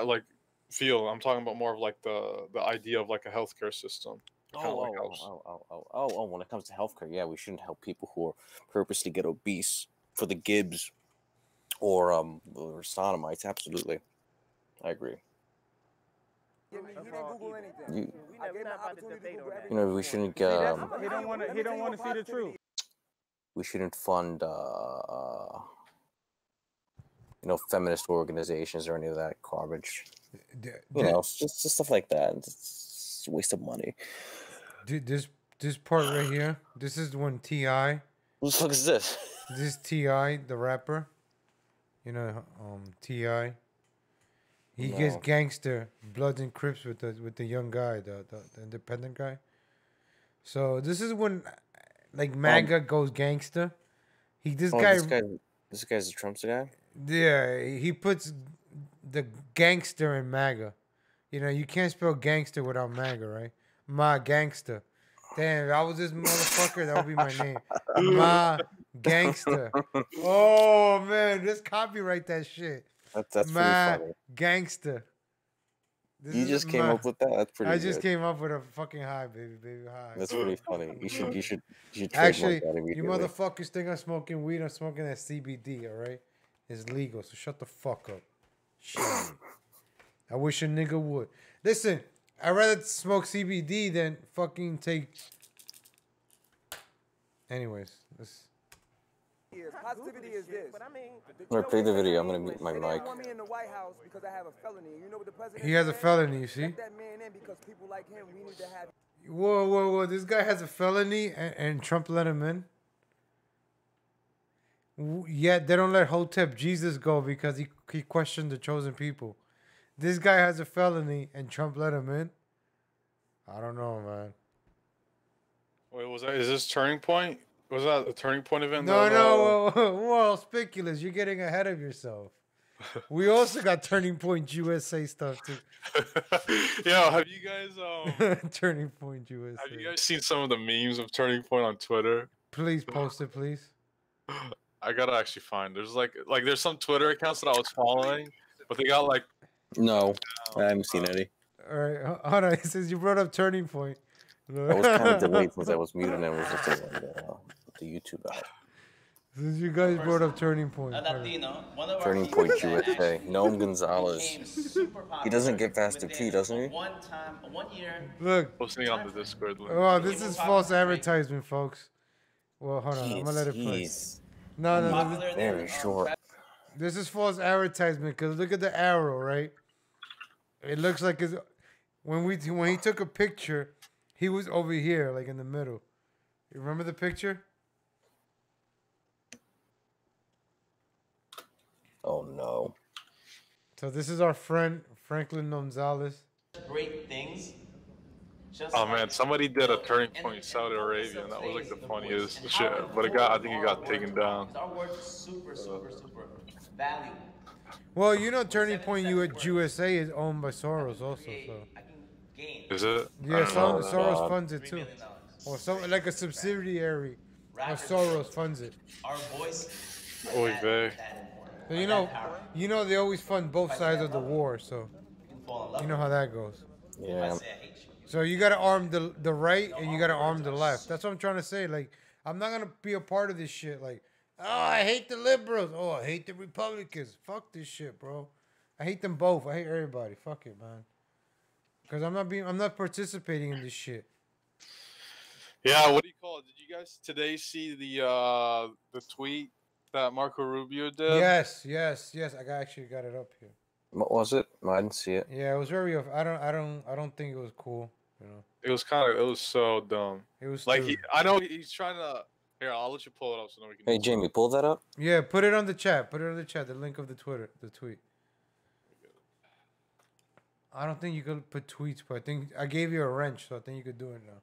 S10: like field. I'm talking about more of, like, the idea of, like, a healthcare system.
S8: When it comes to healthcare, yeah, we shouldn't help people who are purposely get obese for the Gibbs or sodomites. Absolutely, I agree.
S17: You didn't Google anything.
S8: You know, we shouldn't.
S16: He don't want to see the truth.
S8: We shouldn't fund, you know, feminist organizations or any of that garbage. You know, just stuff like that. It's a waste of money.
S1: Dude, this part right here, this is when T.I.
S8: Who the fuck is this?
S1: This is T.I., the rapper. You know, T.I. He gets gangster, Bloods and Crips with the young guy, the independent guy. So this is when, like, MAGA goes gangster. This guy's
S8: the Trump's guy?
S1: Yeah, he puts the gangster in MAGA. You know, you can't spell gangster without MAGA, right? Ma gangster. Damn, if I was this motherfucker, that would be my name. Ma gangster. Oh man, just copyright that shit.
S8: That's pretty funny.
S1: Gangster.
S8: You just came up with that. That's pretty.
S1: I just came up with a fucking high, baby high.
S8: That's pretty funny. You should
S1: Actually,
S8: that immediately.
S1: You motherfuckers think I'm smoking weed. I'm smoking that CBD. All right, it's legal. So shut the fuck up. Shit. I wish a nigga would. Listen, I'd rather smoke CBD than fucking take. Anyways, this.
S17: Positivity is this. But I mean,
S8: I'm gonna play the video. I'm gonna mute my mic.
S17: They want me in the White House because I have a felony. You know what the president
S1: He has a
S17: said?
S1: felony, you see?
S17: Let that man in because people like him, we need to have.
S1: Whoa. This guy has a felony and Trump let him in? Yet they don't let Hotep Jesus go because he questioned the chosen people. This guy has a felony and Trump let him in. I don't know, man.
S10: Wait, is this Turning Point? Was that a Turning Point event?
S1: No, no, well, Spiculous, you're getting ahead of yourself. We also got Turning Point USA stuff too.
S10: Yeah, have you guys
S1: Turning Point USA.
S10: have you guys seen some of the memes of Turning Point on Twitter?
S1: Please post it, please.
S10: I gotta actually find. There's there's some Twitter accounts that I was following, but they got like.
S8: No, I haven't seen any.
S1: All right, hold on. It says you brought up Turning Point.
S8: I was kind of delayed since I was muted and I was just the YouTube out.
S1: Since you guys brought up Turning Point.
S8: Turning Point USA. Noam Gonzalez. He doesn't get faster P, doesn't he?
S1: Look.
S10: Posting on the Discord link.
S1: Oh, this is false advertisement, folks. Well, hold on. I'm gonna let it play. No.
S8: Very short.
S1: This is false advertisement because look at the arrow, right? It looks like when he took a picture, he was over here, like in the middle. You remember the picture?
S8: Oh no.
S1: So this is our friend Franklin Gonzalez.
S19: Great things.
S10: Oh man, somebody did a Turning Point in Saudi Arabia, and that was like the funniest shit. But I think it got taken down.
S19: Our work is super valuable.
S1: Well, you know, Turning Point USA is owned by Soros also. So.
S10: Is it?
S1: Yeah, Soros funds it too, or like a subsidiary of Soros funds it.
S19: Our voice.
S10: Oy vey.
S1: So you know they always fund both sides of the war, so you know how that goes.
S8: Yeah.
S1: So you gotta arm the right and you gotta arm the left. That's what I'm trying to say. Like, I'm not gonna be a part of this shit. Like, oh, I hate the liberals. Oh, I hate the Republicans. Fuck this shit, bro. I hate them both. I hate everybody. Fuck it, man. Because I'm not participating in this shit.
S10: Yeah, what do you call it? Did you guys today see the tweet that Marco Rubio did?
S1: Yes. I actually got it up here.
S8: What was it? I didn't see it.
S1: Yeah, it was very. I don't think it was cool. You know.
S10: It was so dumb.
S1: It was
S10: like I know he's trying to. Here, I'll let you pull it up so we can.
S8: Hey Jamie, pull that up.
S1: Yeah, put it on the chat. Put it on the chat. The link of the tweet. I don't think you could put tweets, but I think I gave you a wrench, so I think you could do it now.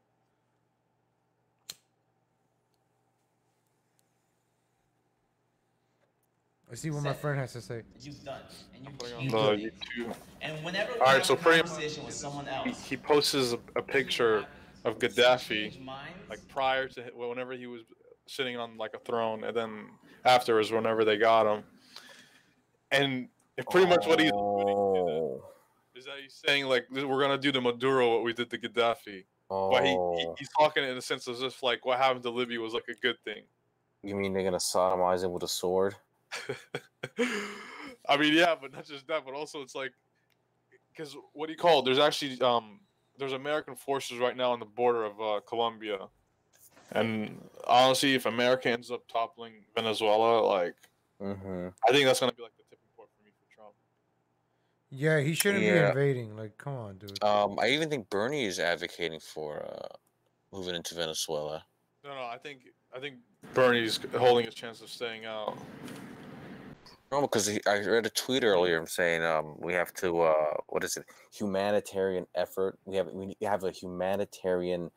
S1: I see what my friend has to say.
S19: You've done, and
S10: YouTube.
S19: And whenever we
S10: have
S19: a conversation with someone else,
S10: he posts a picture of Gaddafi, like prior to whenever he was sitting on like a throne, and then afterwards whenever they got him, and pretty much what he's doing is that he's saying like we're gonna do to Maduro what we did to Gaddafi, but he's talking in a sense as if like what happened to Libya was like a good thing.
S8: You mean they're gonna sodomize him with a sword?
S10: I mean, yeah, but not just that, but also it's like, because what do you call it? There's actually there's American forces right now on the border of Colombia, and honestly, if America ends up toppling Venezuela, like, I think that's gonna be like the tipping point for me for Trump.
S1: Yeah, he shouldn't be invading. Like, come on, dude.
S8: I even think Bernie is advocating for moving into Venezuela.
S10: No, I think Bernie's holding his chance of staying out.
S8: No, because I read a tweet earlier saying we have to what is it? Humanitarian effort. We have a humanitarian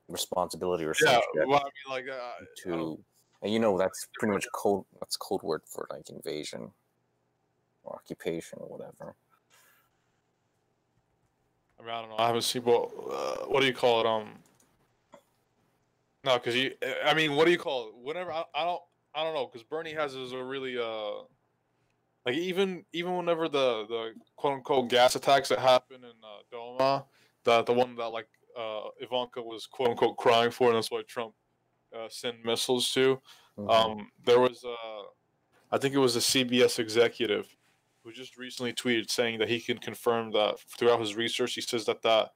S8: responsibility or something.
S10: Yeah, well, I mean, like
S8: and you know that's pretty much code. That's code word for like invasion or occupation or whatever.
S10: I mean, I don't know. I haven't seen. Well, what do you call it? No, because I mean, what do you call it? Whenever I don't know, because Bernie has a really like even whenever the quote unquote gas attacks that happened in Doma, the one that like Ivanka was quote unquote crying for, and that's why Trump sent missiles to. There was I think it was a CBS executive who just recently tweeted saying that he can confirm that throughout his research, he says that the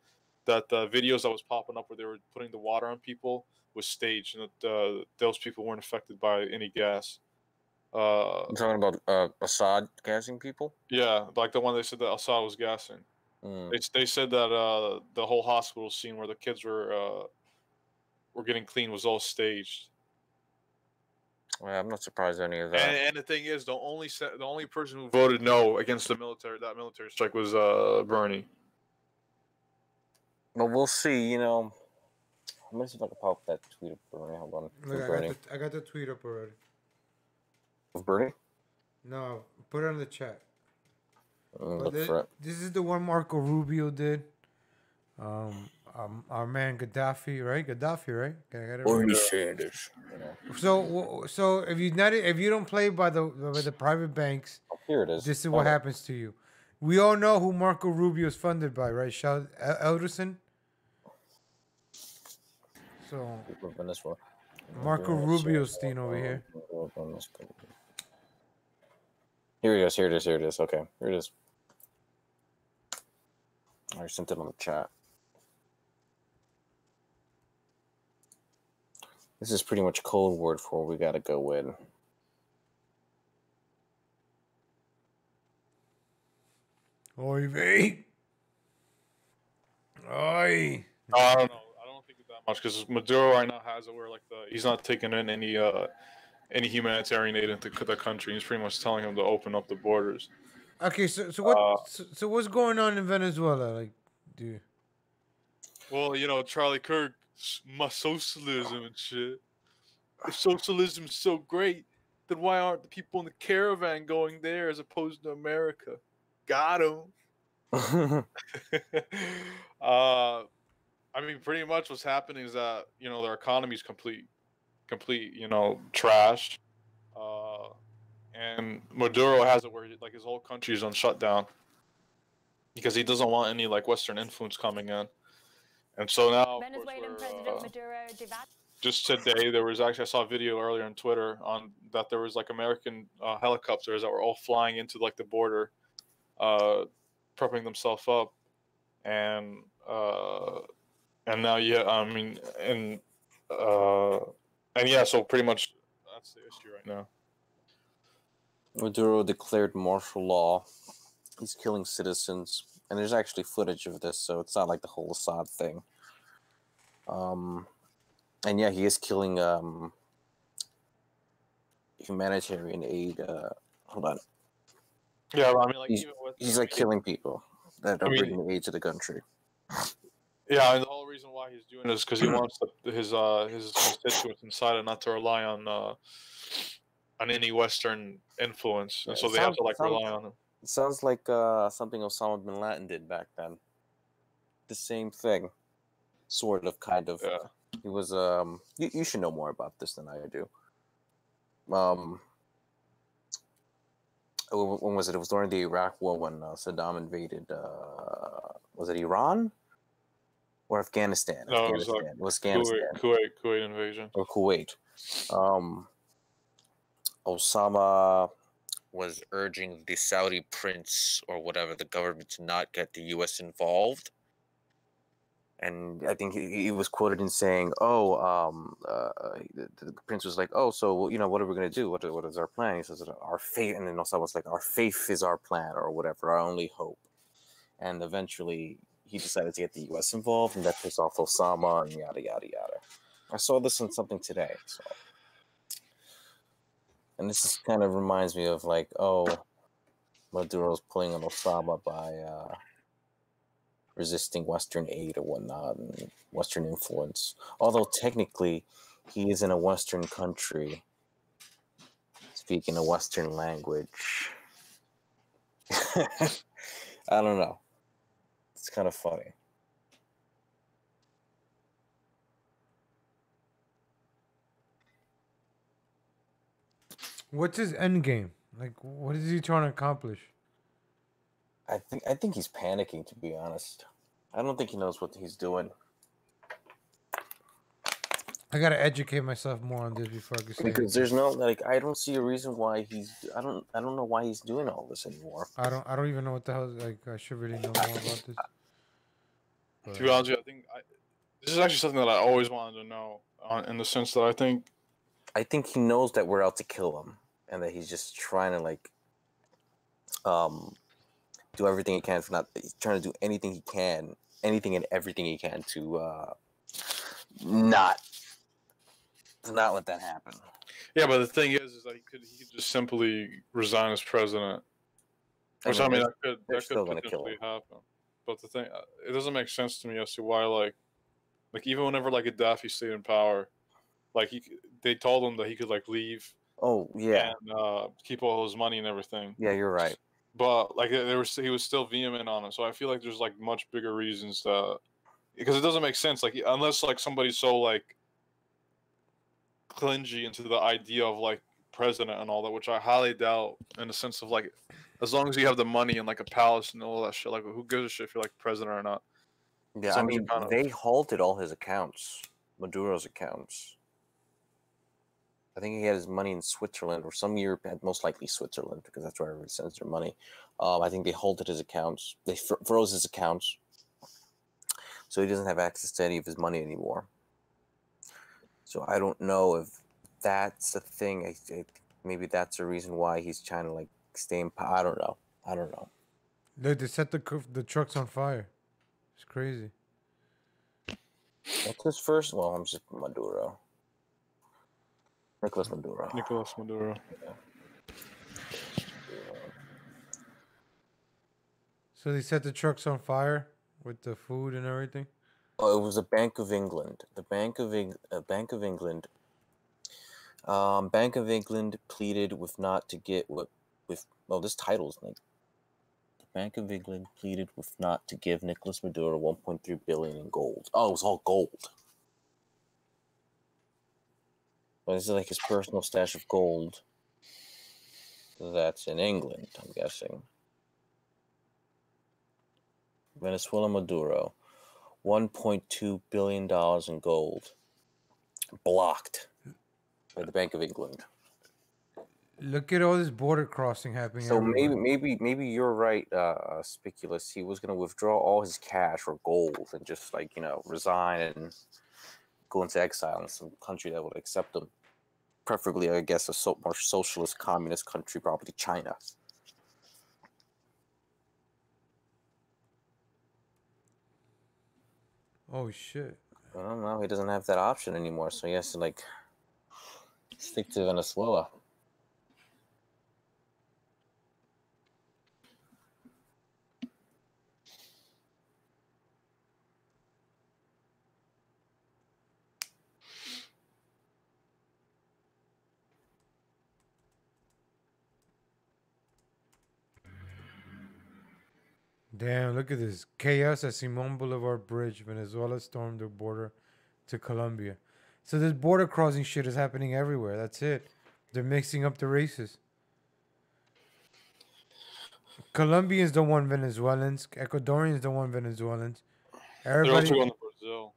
S10: videos that was popping up where they were putting the water on people was staged, and that those people weren't affected by any gas.
S8: You're talking about Assad gassing people?
S10: Yeah, like the one they said that Assad was gassing. They said that the whole hospital scene where the kids were getting clean was all staged.
S8: Well, I'm not surprised any of that.
S10: And the thing is, the only person who voted no against that military strike was Bernie.
S8: But we'll see. You know, let me see if I can pop that tweet of Bernie. Hold on.
S1: Look, I got the tweet up already.
S8: Of Bernie?
S1: No, put it in the chat.
S8: Look for it.
S1: This is the one Marco Rubio did. Our man Gaddafi, right? Gaddafi, right? Can I get it right?
S8: Sanders. You know.
S1: So if you don't play by the private banks,
S8: here it is.
S1: This is what happens to you. We all know who Marco Rubio is funded by, right? Elderson. So Marco Rubiostein over here.
S8: Here it is. Okay, here it is. I sent it on the chat. This is pretty much code word for what we gotta go with.
S1: Oy vey. Oy.
S10: I don't know. I don't think it's that much because Maduro right now has it where like he's not taking in any humanitarian aid into the country. He's pretty much telling him to open up the borders.
S1: Okay, so what's going on in Venezuela? Like, dude.
S10: Well, you know, Charlie Kirk, my socialism and shit. If socialism's so great, then why aren't the people in the caravan going there as opposed to America? Got him. I mean, pretty much what's happening is that, you know, their economy's complete, you know, trash. And Maduro has it where like his whole country is on shutdown because he doesn't want any like Western influence coming in. And so now,
S20: Venezuelan President Maduro
S10: just today, there was actually, I saw a video earlier on Twitter on that there was like American helicopters that were all flying into like the border, prepping themselves up, and now, yeah, I mean, and yeah, so pretty much that's the issue right now.
S8: Maduro declared martial law. He's killing citizens, and there's actually footage of this, so it's not like the whole Assad thing. And yeah, he is killing humanitarian aid. Hold on.
S10: Yeah, I mean, like
S8: he's like killing people that are bringing aid to the country.
S10: Yeah, and the whole reason why he's doing this is because he wants his constituents inside and not to rely on any Western influence, and so they have to like rely on him.
S8: It sounds like something Osama bin Laden did back then. The same thing, sort of, kind of.
S10: Yeah.
S8: He was you should know more about this than I do. When was it? It was during the Iraq War when Saddam invaded. Was it Iran or Afghanistan?
S10: No,
S8: Afghanistan. It was Afghanistan.
S10: Kuwait invasion.
S8: Or Kuwait. Osama was urging the Saudi prince or whatever, the government, to not get the U.S. involved. And I think he was quoted in saying, the prince was like, oh, so, you know, what are we going to do? What is our plan? He says, our faith. And then Osama was like, our faith is our plan, or whatever, our only hope. And eventually he decided to get the U.S. involved, and that pissed off Osama, and yada, yada, yada. I saw this on something today, so. And this is kind of reminds me of like, Maduro's pulling on Osama by resisting Western aid or whatnot and Western influence. Although technically he is in a Western country speaking a Western language. I don't know. It's kind of funny.
S1: What's his end game? Like, what is he trying to accomplish?
S8: I think he's panicking, to be honest. I don't think he knows what he's doing.
S1: I gotta educate myself more on this before I can say
S8: because there's no, like, I don't see a reason why I don't know why he's doing all this anymore.
S1: I don't even know what the hell. Like, I should really know more about this.
S10: To be honest with you, I think this is actually something that I always wanted to know. In the sense that I think
S8: he knows that we're out to kill him, and that he's just trying to like do everything he can he's trying to do anything and everything he can to not let that happen.
S10: Yeah, but the thing is that he could just simply resign as president. Which I mean,
S8: they're
S10: that
S8: still
S10: could
S8: gonna kill
S10: potentially
S8: him.
S10: happen. But the thing, it doesn't make sense to me as to why, like even whenever like Gaddafi stayed in power, like they told him that he could like leave
S8: Oh yeah,
S10: and keep all his money and everything.
S8: yeah, you're right.
S10: But like he was still vehement on it. So I feel like there's like much bigger reasons that, because it doesn't make sense. Like unless like somebody's so like clingy into the idea of like president and all that, which I highly doubt. In the sense of like, as long as you have the money and like a palace and all that shit, like who gives a shit if you're like president or not?
S8: Yeah,
S10: As
S8: I
S10: long as you're
S8: mean,
S10: kind of-
S8: they halted all his accounts, Maduro's accounts. I think he had his money in Switzerland or some Europe, most likely Switzerland, because that's where everybody sends their money. I think they halted his accounts. They froze his accounts, so he doesn't have access to any of his money anymore. So I don't know if that's a thing. Maybe that's a reason why he's trying to like stay in power. I don't know. I don't know.
S1: They set the trucks on fire. It's crazy.
S8: What's his first? Well, I'm just Maduro. Nicolas Maduro.
S10: Nicolas Maduro.
S8: Yeah.
S1: So they set the trucks on fire with the food and everything.
S8: Oh, it was the Bank of England. The Bank of England. Bank of England pleaded with not to get with. Well, this title is like. The Bank of England pleaded with not to give Nicolas Maduro 1.3 billion in gold. Oh, it was all gold. Well, this is like his personal stash of gold. That's in England, I'm guessing. Venezuela Maduro, $1.2 billion in gold. Blocked by the Bank of England.
S1: Look at all this border crossing happening.
S8: So
S1: everywhere.
S8: maybe you're right, Spiculus. He was going to withdraw all his cash or gold and just like resign and go into exile in some country that would accept him. Preferably, I guess, a more socialist, communist country, probably China.
S1: Oh shit!
S8: I don't know. He doesn't have that option anymore, so he has to like stick to Venezuela.
S1: Damn! Look at this chaos at Simon Boulevard Bridge. Venezuela stormed the border to Colombia. So this border crossing shit is happening everywhere. That's it. They're mixing up the races. Colombians don't want Venezuelans. Ecuadorians don't want Venezuelans. Everybody.
S10: They're also going to Brazil.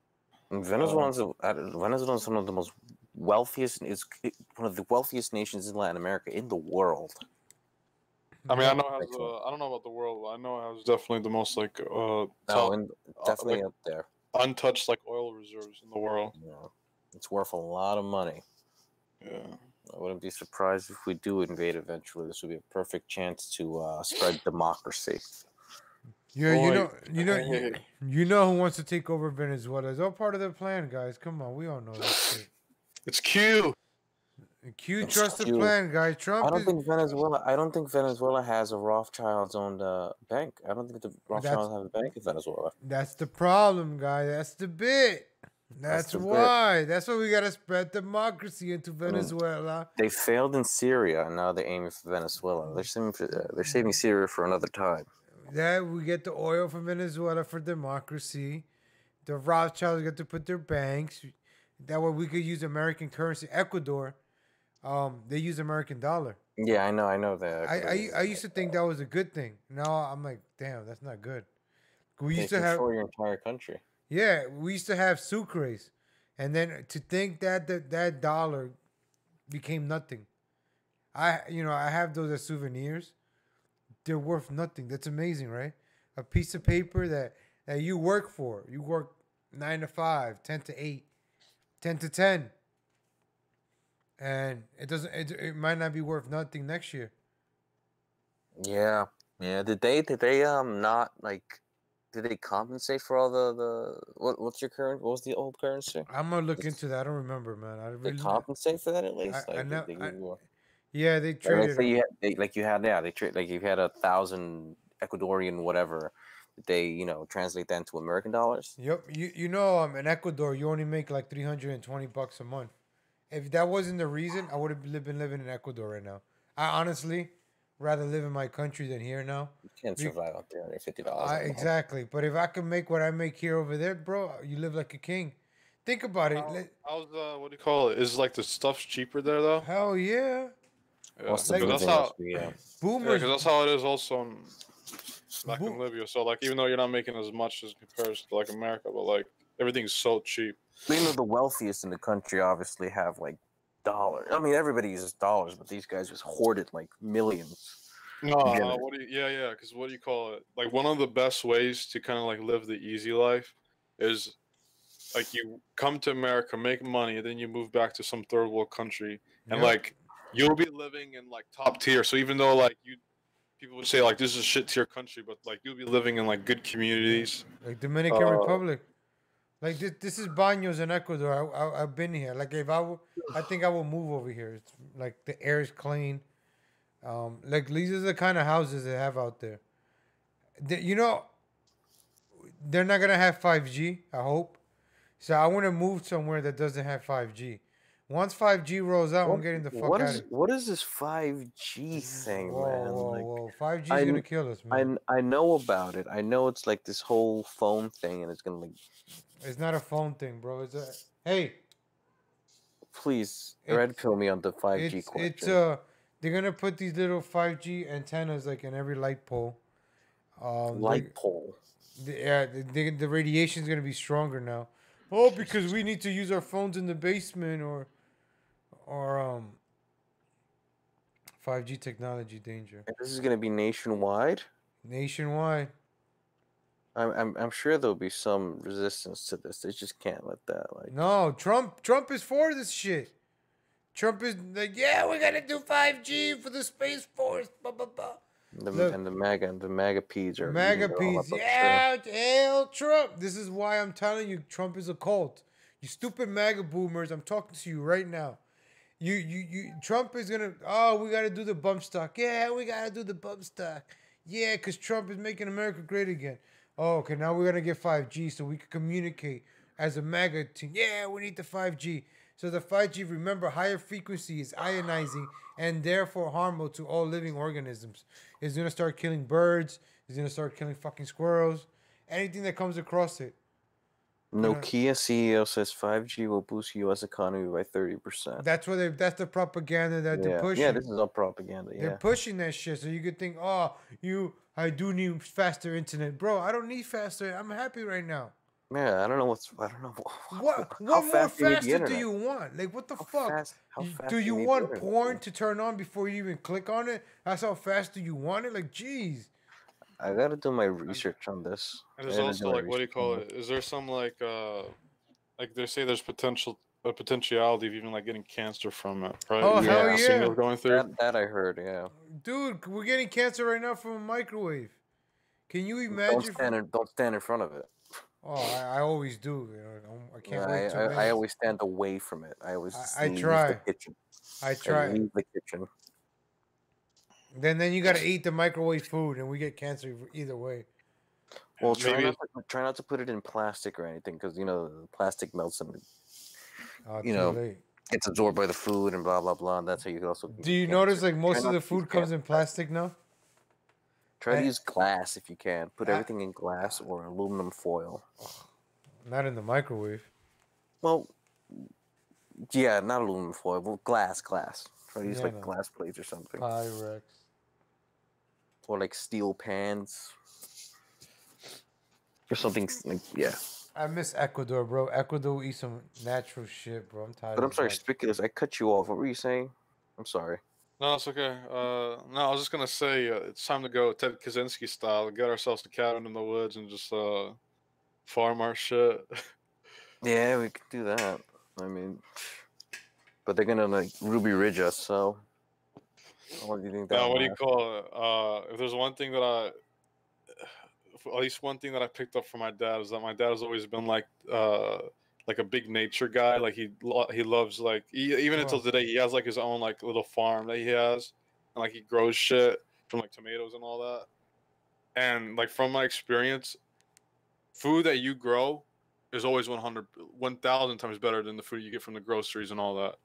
S8: Venezuela is one of the most wealthiest. Is one of the wealthiest nations in Latin America in the world.
S10: I mean, I know it has. I don't know about the world, but I know it has definitely the most like
S8: Definitely
S10: like,
S8: up there.
S10: untouched like oil reserves in the world.
S8: Yeah, it's worth a lot of money.
S10: Yeah,
S8: I wouldn't be surprised if we do invade eventually. This would be a perfect chance to spread democracy.
S1: Yeah, you know who wants to take over Venezuela? It's all part of the plan, guys. Come on, we all know this shit.
S10: It's Q.
S1: Q trusts the plan, guys. Trump.
S8: I don't think Venezuela has a Rothschilds-owned bank. I don't think the Rothschilds have a bank in Venezuela.
S1: That's the problem, guy. That's the bit. That's why. That's why we gotta spread democracy into Venezuela.
S8: They failed in Syria, and now they're aiming for Venezuela. They're saving Syria for another time.
S1: That we get the oil from Venezuela for democracy. The Rothschilds get to put their banks. That way we could use American currency. Ecuador, they use American dollar.
S8: Yeah, I know that.
S1: I used to think that was a good thing. Now I'm like, damn, that's not good. We used to have
S8: your entire country.
S1: Yeah, we used to have sucres, and then to think that that dollar became nothing. I have those as souvenirs. They're worth nothing. That's amazing, right? A piece of paper that you work for. You work 9 to 5, 10 to 8, 10 to 10. And it might not be worth nothing next year.
S8: Yeah. Did they did they compensate for all the what's your current? What was the old currency?
S1: I'm gonna look into that. I don't remember, man. I
S8: They
S1: really,
S8: compensate for that at least.
S1: I
S8: Like
S1: know.
S8: they give you.
S1: Yeah, they
S8: Like,
S1: traded
S8: say
S1: them.
S8: you had, they trade like you had 1,000 Ecuadorian whatever. They translate that into American dollars.
S1: Yep. You know, in Ecuador, you only make like $320 a month. If that wasn't the reason, I would have been living in Ecuador right now. I honestly rather live in my country than here now.
S8: You can't survive on $350 a month.
S1: Exactly. But if I could make what I make here over there, bro, you live like a king. Think about it.
S10: How's what do you call it? Is like the stuff's cheaper there though?
S1: Hell yeah.
S10: Yeah,
S8: What's the
S10: because that's
S8: living
S10: how.
S8: must be, yeah.
S1: Boomers.
S10: Because that's how it is also back in Libya. So like, even though you're not making as much as compared to like America, but like everything's so cheap.
S8: The wealthiest in the country obviously have like dollars. I mean, everybody uses dollars, but these guys just hoarded like millions.
S10: No, because what do you call it? Like one of the best ways to kind of like live the easy life is like you come to America, make money, and then you move back to some third world country, and
S1: Yep.
S10: like you'll be living in like top tier. So even though like people would say like this is shit tier country, but like you'll be living in like good communities.
S1: Like Dominican Republic. Like this is Baños in Ecuador. I've been here. Like if I think I will move over here. It's like the air is clean. Like these are the kind of houses they have out there. You know, they're not gonna have 5G. I hope. So I want to move somewhere that doesn't have 5G. Once 5G rolls out, I'm getting the fuck out of here.
S8: What is this 5G thing, man?
S1: Whoa. 5G is gonna kill us, man.
S8: I know about it. I know it's like this whole phone thing, and it's gonna like.
S1: It's not a phone thing, bro. It's a hey.
S8: Please red pill me on the 5G question.
S1: They're gonna put these little 5G antennas like in every light pole.
S8: Light pole.
S1: The radiation's gonna be stronger now. Oh, because we need to use our phones in the basement or 5G technology danger.
S8: And this is gonna be nationwide.
S1: Nationwide.
S8: I'm sure there'll be some resistance to this. They just can't let that like.
S1: No, Trump is for this shit. Trump is like, yeah, we gotta do 5G for the Space Force. Blah blah blah.
S8: And the MAGA peas are
S1: MAGA peas. Yeah, hell Trump. This is why I'm telling you, Trump is a cult. You stupid MAGA boomers. I'm talking to you right now. You Trump is gonna. Oh, we gotta do the bump stock. Yeah, we gotta do the bump stock. Yeah, because Trump is making America great again. Oh, okay, now we're gonna get 5G so we can communicate as a MAGA team. Yeah, we need the 5G. So the 5G, remember, higher frequency is ionizing and therefore harmful to all living organisms. It's gonna start killing birds. It's gonna start killing fucking squirrels. Anything that comes across it.
S8: Nokia CEO says 5G will boost U.S. economy by 30%.
S1: That's the propaganda that they're pushing.
S8: Yeah, this is all propaganda. Yeah,
S1: they're pushing that shit. So you could think, oh, I do need faster internet, bro. I don't need faster. I'm happy right now.
S8: Yeah, I don't know.
S1: What more faster do you want? Like, what the fuck?
S8: How fast
S1: do you want porn to turn on before you even click on it? That's how fast do you want it? Like, jeez.
S8: I gotta do my research on this.
S10: And there's also like, what do you call it? Is there some like they say there's potentiality of even like getting cancer from it, right?
S1: Oh, hell yeah.
S10: Going through?
S8: That I heard, yeah.
S1: Dude, we're getting cancer right now from a microwave. Can you imagine?
S8: Don't stand in front of it.
S1: Oh, I always do. I can't wait to.
S8: I always stand away from it. I always leave the kitchen.
S1: I try.
S8: I leave the kitchen.
S1: Then you gotta eat the microwave food, and we get cancer either way.
S8: Well, try not to put it in plastic or anything, because the plastic melts and gets absorbed by the food and blah blah blah. And that's how you can also.
S1: Do you notice like most of the food comes in plastic now?
S8: Try to use glass if you can. Put everything in glass or aluminum foil.
S1: Not in the microwave.
S8: Well, yeah, not aluminum foil, but glass. Try to use glass plates or something.
S1: Pyrex.
S8: Or like steel pans. Or something like, yeah.
S1: I miss Ecuador, bro. Ecuador will eat some natural shit, bro. I'm tired.
S8: But I'm sorry, Spiculous, I cut you off. What were you saying? I'm sorry.
S10: No, it's okay. No, I was just gonna say it's time to go Ted Kaczynski style, get ourselves a cabin in the woods and just farm our shit.
S8: Yeah, we could do that. I mean, but they're gonna like Ruby Ridge us, so. What do you think?
S10: Now, what do you call it? If there's one thing that at least one thing that I picked up from my dad is that my dad has always been like a big nature guy. Like he loves like even until today he has like his own like little farm that he has, and like he grows shit from like tomatoes and all that. And like from my experience, food that you grow is always 1,000 times better than the food you get from the groceries and all that.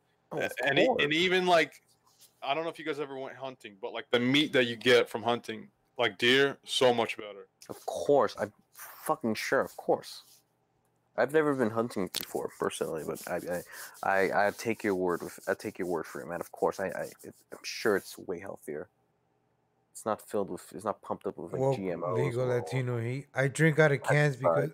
S10: And even like, I don't know if you guys ever went hunting, but like the meat that you get from hunting, like deer, so much better.
S8: Of course, I'm fucking sure. Of course, I've never been hunting before personally, but I take your word for it, man. Of course, I'm sure it's way healthier. It's not pumped up with like GMOs.
S1: Legal Latino heat. I drink out of cans because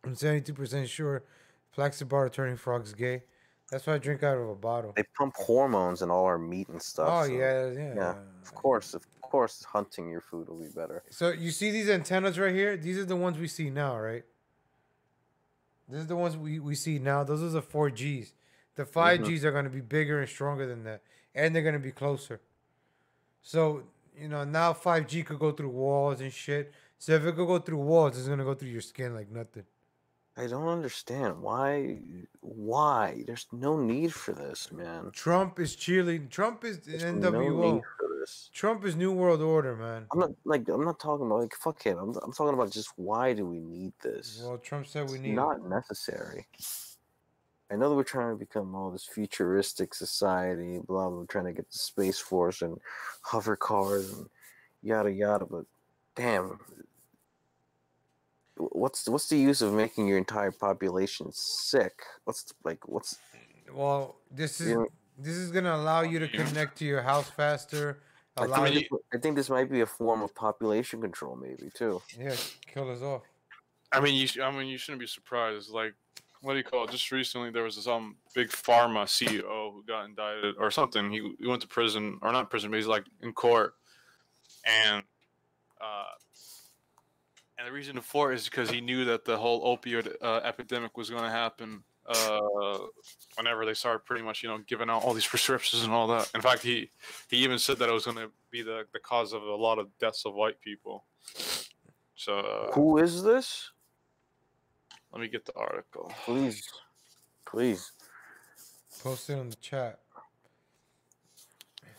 S1: I'm 72% sure Flaxseed Bar turning frogs gay. That's why I drink out of a bottle.
S8: They pump hormones in all our meat and stuff.
S1: Oh,
S8: so,
S1: yeah.
S8: Of course, hunting your food will be better.
S1: So you see these antennas right here? These are the ones we see now, right? These are the ones we see now. Those are the 4Gs. The 5Gs are going to be bigger and stronger than that. And they're going to be closer. So, now 5G could go through walls and shit. So if it could go through walls, it's going to go through your skin like nothing.
S8: I don't understand. Why? There's no need for this, man.
S1: Trump is cheerleading. Trump is the NWO.
S8: No need for this.
S1: Trump is New World Order, man.
S8: I'm not talking about like fuck him. I'm talking about just why do we need this?
S1: Well, Trump said we need
S8: not necessary. I know that we're trying to become all this futuristic society, blah blah. We're trying to get the Space Force and hover cars and yada yada, but damn. What's the use of making your entire population sick?
S1: Well, this is gonna allow you to connect to your house faster.
S8: I think this might be a form of population control, maybe too.
S1: Yeah, kill us off.
S10: I mean, you shouldn't be surprised. Like, what do you call it? Just recently, there was this big pharma CEO who got indicted or something. He went to prison, or not prison, but he's like in court, and the reason for it is because he knew that the whole opioid epidemic was going to happen whenever they started pretty much, giving out all these prescriptions and all that. In fact, he even said that it was going to be the cause of a lot of deaths of white people. So
S8: who is this?
S10: Let me get the article.
S8: Please.
S1: Post it in the chat.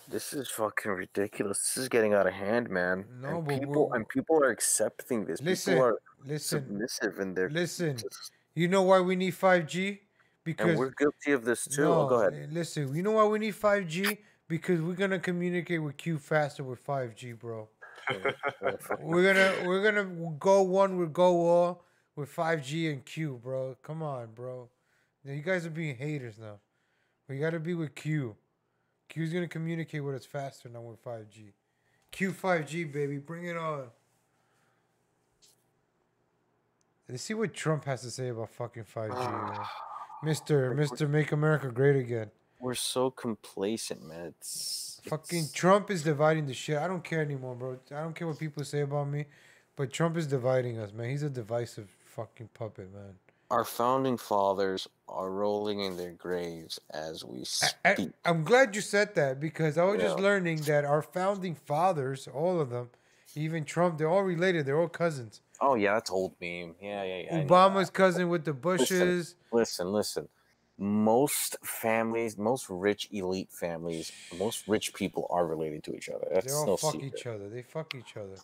S8: This is fucking ridiculous. This is getting out of hand, man.
S1: No,
S8: and
S1: but
S8: people are accepting this. People are submissive in their.
S1: Listen, you know why we need 5G? Because
S8: and we're guilty of this too.
S1: No,
S8: go ahead.
S1: Listen, you know why we need 5G? Because we're gonna communicate with Q faster with 5G, bro. we're gonna go one with go all with 5G and Q, bro. Come on, bro. Now, you guys are being haters now. We gotta be with Q. Q's gonna communicate with us faster now with 5G. Q 5G, baby, bring it on. Let's see what Trump has to say about fucking 5G, Mr. Make America Great Again.
S8: We're so complacent, man.
S1: Fucking Trump is dividing the shit. I don't care anymore, bro. I don't care what people say about me, but Trump is dividing us, man. He's a divisive fucking puppet, man.
S8: Our founding fathers are rolling in their graves as we speak.
S1: I'm glad you said that because I was just learning that our founding fathers, all of them, even Trump, they're all related. They're all cousins.
S8: Oh, yeah, that's old meme. Yeah.
S1: Obama's cousin with the Bushes.
S8: Listen. Most families, most rich elite families, most rich people are related to each other. That's
S1: they all
S8: no
S1: fuck
S8: secret.
S1: each other. They fuck each other.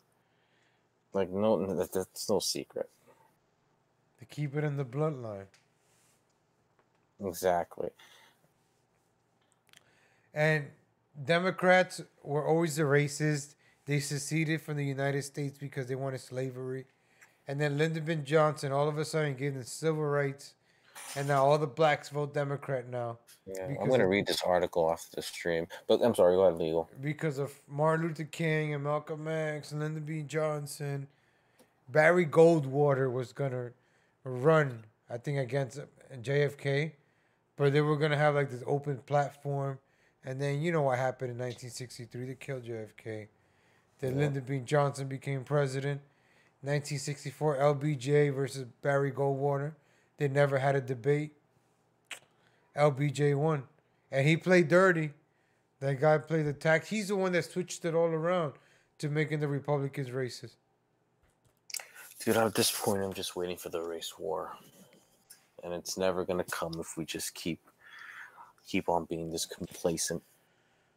S8: Like, no, that's no secret.
S1: They keep it in the bloodline.
S8: Exactly.
S1: And Democrats were always the racist. They seceded from the United States because they wanted slavery. And then Lyndon B. Johnson all of a sudden gave them civil rights. And now all the blacks vote Democrat now.
S8: Yeah, I'm going to read this article off the stream. But I'm sorry, go ahead, Legal.
S1: Because of Martin Luther King and Malcolm X and Lyndon B. Johnson. Barry Goldwater was going to run, I think, against JFK. But they were going to have like this open platform. And then you know what happened in 1963. They killed JFK. Then Lyndon B. Johnson became president. 1964, LBJ versus Barry Goldwater. They never had a debate. LBJ won. And he played dirty. That guy played the tax. He's the one that switched it all around to making the Republicans racist.
S8: Dude, at this point, I'm just waiting for the race war, and it's never gonna come if we just keep on being this complacent.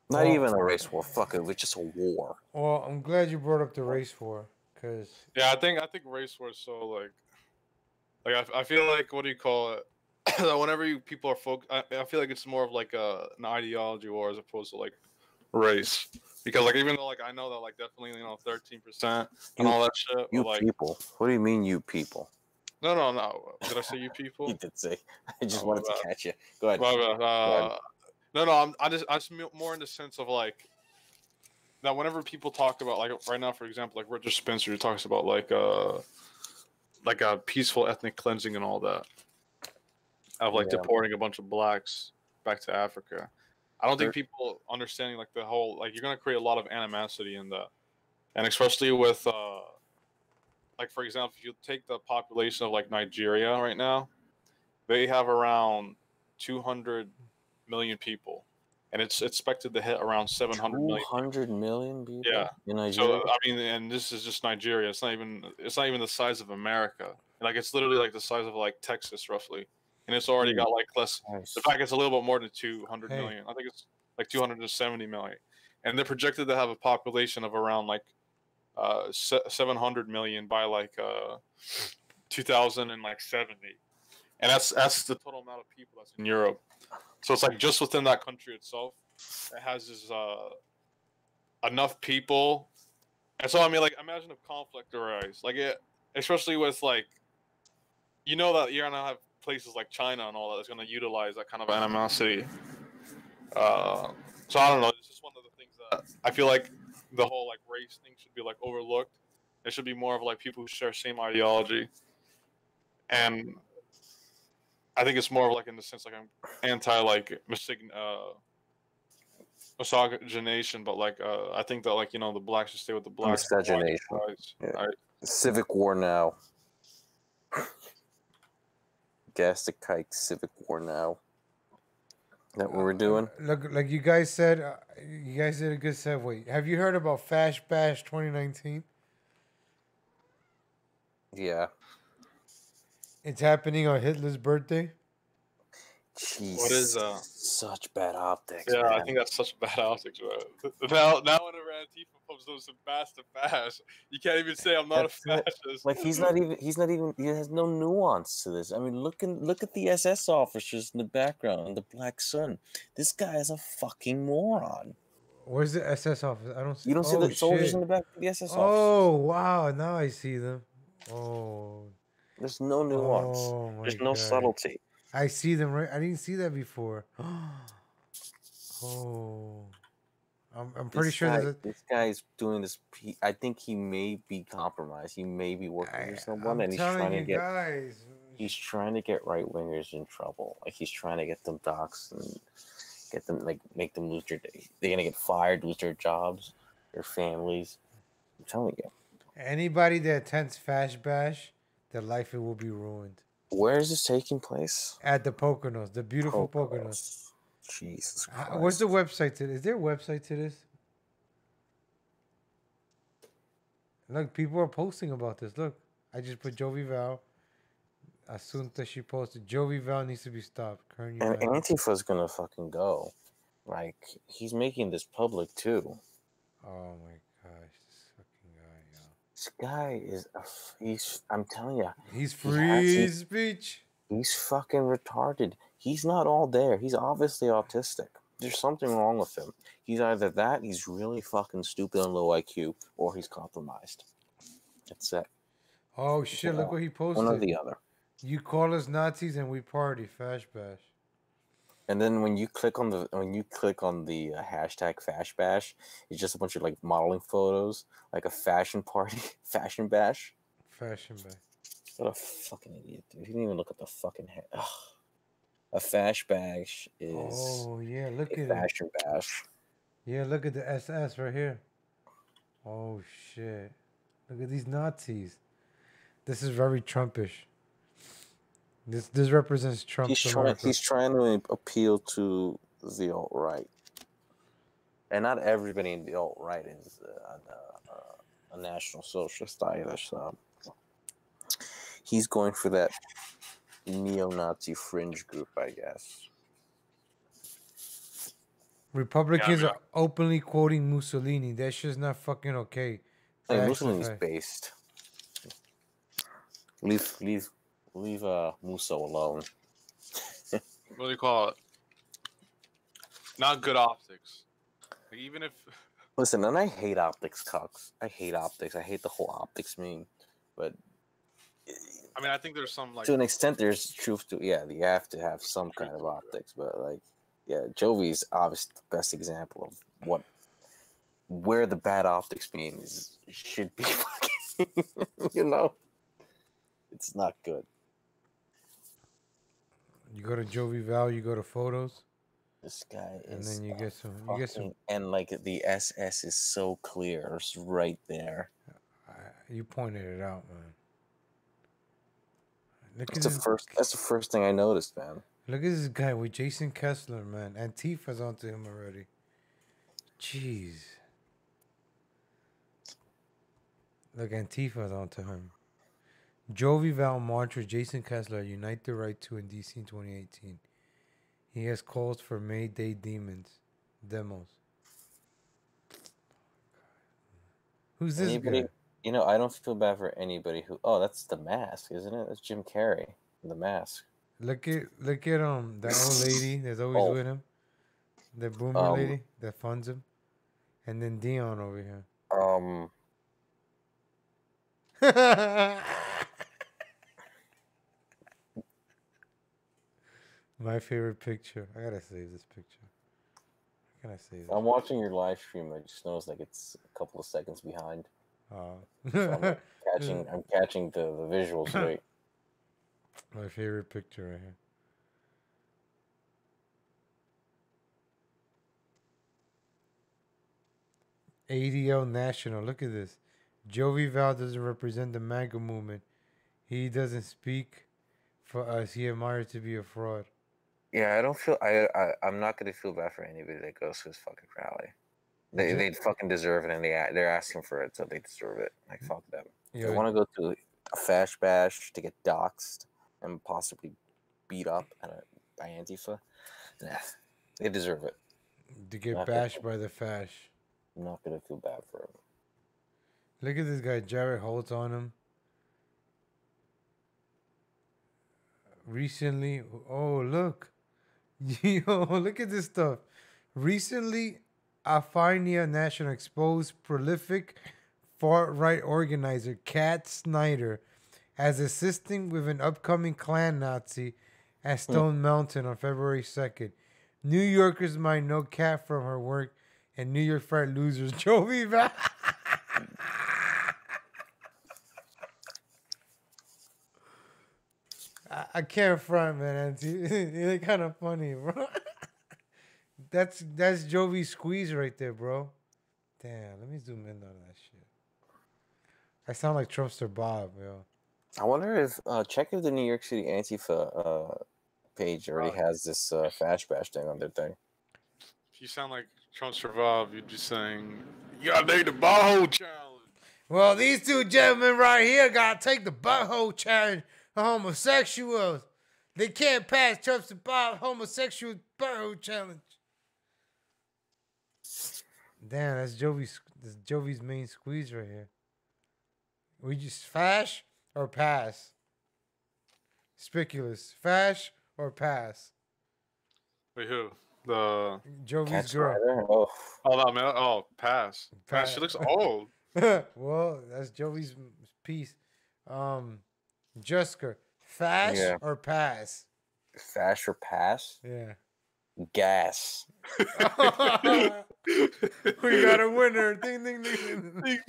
S8: Not
S1: Well,
S8: even a race war. Fuck it. It's just a war.
S1: Well, I'm glad you brought up the race war, because
S10: Yeah, I think race war is so like I feel like, what do you call it? That whenever people are I feel like it's more of like an ideology war as opposed to like race. Because like, even though like I know that like definitely 13% and all that shit,
S8: You
S10: but like
S8: people. What do you mean, you people?
S10: no. Did I say you people?
S8: You did say. I just
S10: Oh,
S8: wanted
S10: my
S8: to
S10: bad.
S8: catch you. Go ahead.
S10: My bad.
S8: Go ahead.
S10: No. I just more in the sense of like that whenever people talk about like right now, for example, like Richard Spencer, who talks about like a peaceful ethnic cleansing and all that, of like
S8: Yeah.
S10: deporting a bunch of blacks back to Africa. I don't think people understanding like the whole, like, you're gonna create a lot of animosity in that, and especially with like, for example, if you take the population of like Nigeria right now, they have around 200 million people, and it's expected to hit around 700 million.
S8: 200 million people.
S10: Yeah.
S8: In Nigeria.
S10: So I mean, and this is just Nigeria. It's not even the size of America. Like, it's literally like the size of like Texas roughly, and it's already got like less. In fact, it's a little bit more than 200 million. I think it's like 270 million, and they're projected to have a population of around like 700 million by like 2070, and that's the total amount of people that's in Europe. So it's like just within that country itself, it has this enough people. And so I mean, like, imagine if conflict arise, like it, especially with like, that you're gonna have places like China and all that that's gonna utilize that kind of animosity. So I don't know. It's just one of the things that I feel like the whole like race thing should be like overlooked. It should be more of like people who share same ideology, and I think it's more of like in the sense like I'm anti like miscegenation, but like I think that like the blacks should stay with the blacks.
S8: Miscegenation. Yeah. Civic war now. Gas the kike. Civic war now. Is that what we're doing?
S1: Look, like you guys said, you guys did a good segue. Have you heard about Fash Bash 2019?
S8: Yeah.
S1: It's happening on Hitler's birthday.
S8: Jeez.
S10: What is
S8: such bad optics?
S10: Yeah,
S8: man.
S10: I think that's such bad optics, man. Now whenever Antifa posts those fast to fash, you can't even say I'm not a fascist.
S8: Like he's not even. He has no nuance to this. I mean, look at the SS officers in the background and the black sun. This guy is a fucking moron.
S1: Where's the SS officer? I don't see.
S8: You don't see the soldiers in the back of the SS officers.
S1: Oh wow! Now I see them. Oh.
S8: There's no nuance.
S1: Oh, my
S8: There's no
S1: God.
S8: subtlety.
S1: I see them right. I didn't see that before. Oh. I'm pretty sure
S8: this guy is doing this. I think he may be compromised. He may be working with someone, and he's trying to get. He's trying to get right wingers in trouble. Like he's trying to get them doxxed and get them make them lose their day. They're gonna get fired, lose their jobs, their families. I'm telling you.
S1: Anybody that attends Fash Bash, their life will be ruined.
S8: Where is this taking place?
S1: At the Poconos, the beautiful Poconos.
S8: Jesus Christ.
S1: What's the website to this? Is there a website to this? Look, people are posting about this. Look, I just put Jovi Val. Asunta, she posted, Jovi Val needs to be stopped.
S8: And Antifa's gonna fucking go. Like, he's making this public too.
S1: Oh my gosh, this fucking guy, yo.
S8: This guy is I'm telling you.
S1: He's free speech.
S8: He's fucking retarded. He's not all there. He's obviously autistic. There's something wrong with him. He's either that, he's really fucking stupid and low IQ, or he's compromised. That's it.
S1: Oh shit, look what he posted.
S8: One or the other.
S1: You call us Nazis and we party, Fash Bash.
S8: And then when you click on the hashtag Fash Bash, it's just a bunch of like modeling photos, like a fashion party, fashion bash.
S1: Fashion bash.
S8: What a fucking idiot, dude. He didn't even look at the fucking head. A Fash Bash is.
S1: Oh yeah, look at
S8: fashion bash.
S1: Yeah, look at the SS right here. Oh shit! Look at these Nazis. This is very Trumpish. This represents Trump's America.
S8: He's trying to appeal to the alt-right. And not everybody in the alt-right is a national socialist either, so He's going for that neo-Nazi fringe group, I guess.
S1: Republicans are openly quoting Mussolini. That shit's not fucking okay.
S8: Hey, Mussolini's based. Leave Musso alone.
S10: What do you call it? Not good optics. Like, even if
S8: Listen, and I hate optics, Cox. I hate optics. I hate the whole optics meme. But
S10: I mean, I think there's some like
S8: to an extent, there's truth to you have to have some kind of optics. But like, yeah, Jovi's obviously the best example of where the bad optics means should be. You know, it's not good.
S1: You go to Jovi Val, you go to photos.
S8: This guy
S1: and
S8: is
S1: then you get some.
S8: And like the SS is so clear, it's right there.
S1: You pointed it out, man.
S8: That's the first thing I noticed, man.
S1: Look at this guy with Jason Kessler, man. Antifa's onto him already. Jeez. Look, Antifa's onto him. Jovi Val march with Jason Kessler, Unite the Right to in DC in 2018. He has calls for May Day demos. Who's this guy?
S8: You know, I don't feel bad for anybody who. Oh, that's The Mask, isn't it? That's Jim Carrey, The Mask.
S1: Look at that old lady that's always with him, the boomer lady that funds him, and then Dion over here. My favorite picture. I gotta save this picture. How can I save this?
S8: I'm watching your live stream. I just noticed like it's a couple of seconds behind. So I'm catching the visuals right.
S1: My favorite picture right here. ADL National. Look at this. Jovi Val doesn't represent the MAGA movement. He doesn't speak for us. He admires to be a fraud.
S8: Yeah, I don't feel. I'm not gonna feel bad for anybody that goes to his fucking rally. They fucking deserve it, and they're asking for it, so they deserve it. Like fuck them. If they want to go to a fash bash to get doxxed and possibly beat up by Antifa, nah, they deserve it.
S1: To get bashed by the fash.
S8: I'm not gonna feel bad for him.
S1: Look at this guy, Jared Holt on him. Recently, oh look, yo, look at this stuff. Recently, Afania National exposed prolific far-right organizer Kat Snyder as assisting with an upcoming Klan Nazi at Stone Mountain on February 2nd. New Yorkers might know Kat from her work in New York Frat Losers. Jovi Val. I can't front, man. They're kind of funny, bro. That's Jovi Squeeze right there, bro. Damn, let me zoom in on that shit. I sound like Trumpster Bob, yo.
S8: I wonder if check if the New York City Antifa page already has this fash bash thing on their thing.
S10: If you sound like Trumpster Bob, you'd be saying, "You gotta take the butthole challenge."
S1: Well, these two gentlemen right here gotta take the butthole challenge. Homosexuals, they can't pass Trump's Bob homosexual butthole challenge. Damn, that's Jovi's main squeeze right here. We just fash or pass? Spiculous. Fash or pass?
S10: Wait, who? The
S1: Jovi's girl.
S10: Oh, that man. Oh, pass. Man, she looks old.
S1: Well, that's Jovi's piece. Jusker, fash or pass?
S8: Fash or pass?
S1: Yeah.
S8: Gas.
S1: We got a winner. Ding, ding, ding.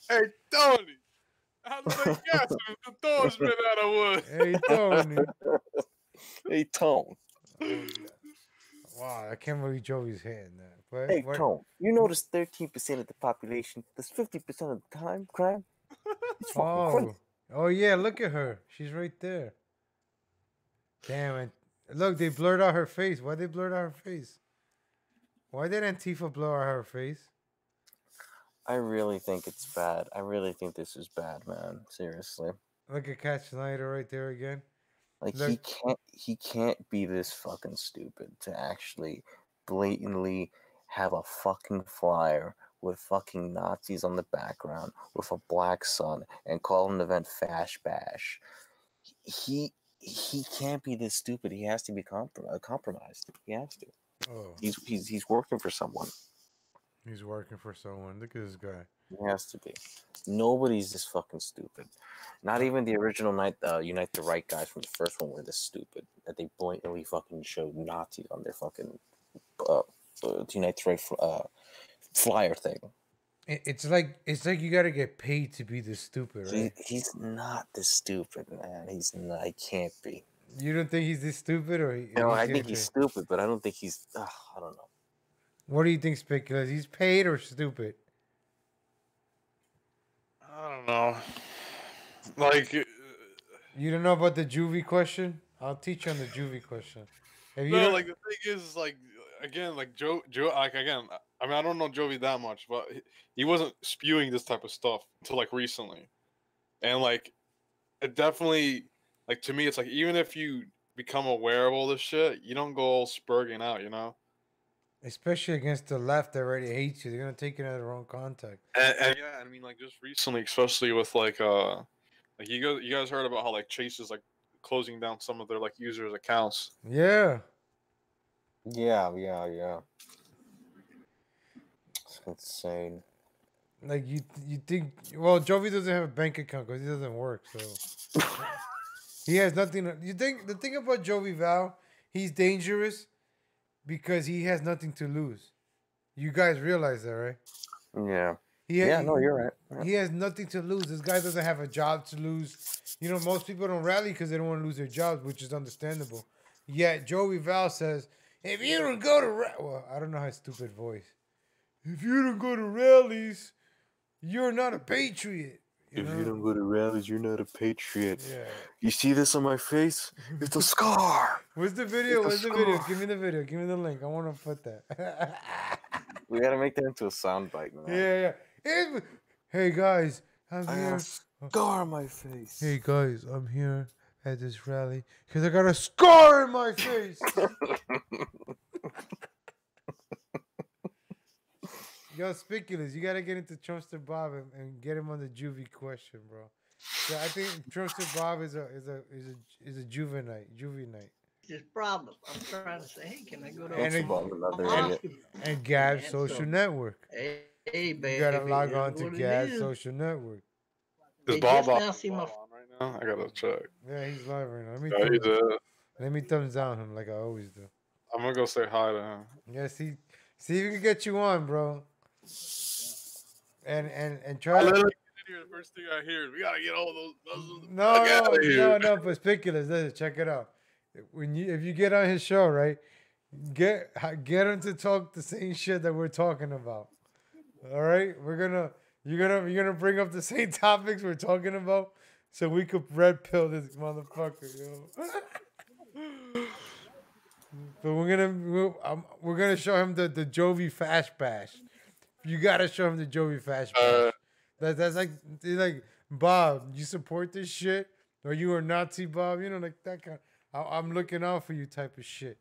S10: Hey, Tony. How do they gas if the door's been out of wood?
S1: Hey, Tony.
S8: Hey, Tone.
S1: Wow, I can't believe Jovi's hitting that. But
S8: hey, Tone, you notice 13% of the population does 50% of the time crime?
S1: Oh yeah, look at her. She's right there. Damn it. Look, they blurred out her face. Why they blurred out her face? Why did Antifa blur out her face?
S8: I really think it's bad. I really think this is bad, man. Seriously.
S1: Look at Cat Snyder right there again.
S8: Like
S1: Look,
S8: he can't be this fucking stupid to actually blatantly have a fucking flyer with fucking Nazis on the background with a black sun and call an event Fash Bash. He can't be this stupid. He has to be compromised. He has to.
S1: Oh.
S8: He's working for someone.
S1: He's working for someone. Look at this guy.
S8: He has to be. Nobody's this fucking stupid. Not even the original Unite the Right guys from the first one were this stupid that they blatantly fucking showed Nazis on their fucking Unite the Right flyer thing.
S1: It's like you gotta get paid to be this stupid, right?
S8: He's not this stupid, man. He's not. He can't be.
S1: You don't think he's this stupid, or
S8: No, I think he's stupid, but I don't think he's. I don't know.
S1: What do you think, Speculous? He's paid or stupid?
S10: I don't know. Like,
S1: you don't know about the juvie question? I'll teach you on the juvie question. Have you
S10: no, like the thing is, like again, like Joe, like again. I mean, I don't know Jovi that much, but he wasn't spewing this type of stuff until like recently, and like it definitely, like to me, it's like even if you become aware of all this shit, you don't go all spurging out, you know.
S1: Especially against the left that already hates you, they're gonna take it out of their own context.
S10: And yeah, I mean, like just recently, especially with like you guys heard about how like Chase is like closing down some of their like users' accounts.
S1: Yeah.
S8: Yeah. It's insane.
S1: Like you think? Well, Jovi doesn't have a bank account because he doesn't work, so he has nothing. You think the thing about Jovi Val? He's dangerous because he has nothing to lose. You guys realize that, right?
S8: Yeah. No, you're right. Yeah.
S1: He has nothing to lose. This guy doesn't have a job to lose. You know, most people don't rally because they don't want to lose their jobs, which is understandable. Yet Joey Val says, if you don't go to well, I don't know his stupid voice. If you don't go to rallies, you're not a patriot.
S8: If you don't go to rallies, you're not a patriot.
S1: Yeah.
S8: You see this on my face? It's a scar.
S1: Where's the video? Where's the video? Give me the video. Give me the link. I want to put that.
S8: We gotta make that into a soundbite, man.
S1: Yeah. Hey guys, I'm
S8: I
S1: here.
S8: got a scar on my face.
S1: Hey guys, I'm here at this rally because I got a scar in my face. Yo, Speculous, you gotta get into Trumpster Bob and get him on the juvie question, bro. So I think Trumpster Bob is a juvenile.
S21: This problem. I'm trying to say, hey, can I go to
S1: and Gab's social network.
S21: Hey, baby.
S1: You gotta log on to Gab's social network.
S10: Is Bob on right now? I gotta check.
S1: Yeah, he's live right now. Let me thumbs down him like I always do.
S10: I'm gonna go say hi to him.
S1: Yeah, see if we can get you on, bro. And try.
S10: I literally get in here, the first thing I hear is we gotta get all those.
S1: No, but Speculous, listen, check it out. If you get on his show, right, get him to talk the same shit that we're talking about. All right, you're gonna bring up the same topics we're talking about, so we could red pill this motherfucker, yo. But we're gonna show him the Jovi Fash Bash. You gotta show him the Jovi Fash Bash. That's like Bob. You support this shit, or you are Nazi Bob? You know, like that kind. I'm looking out for you type of shit.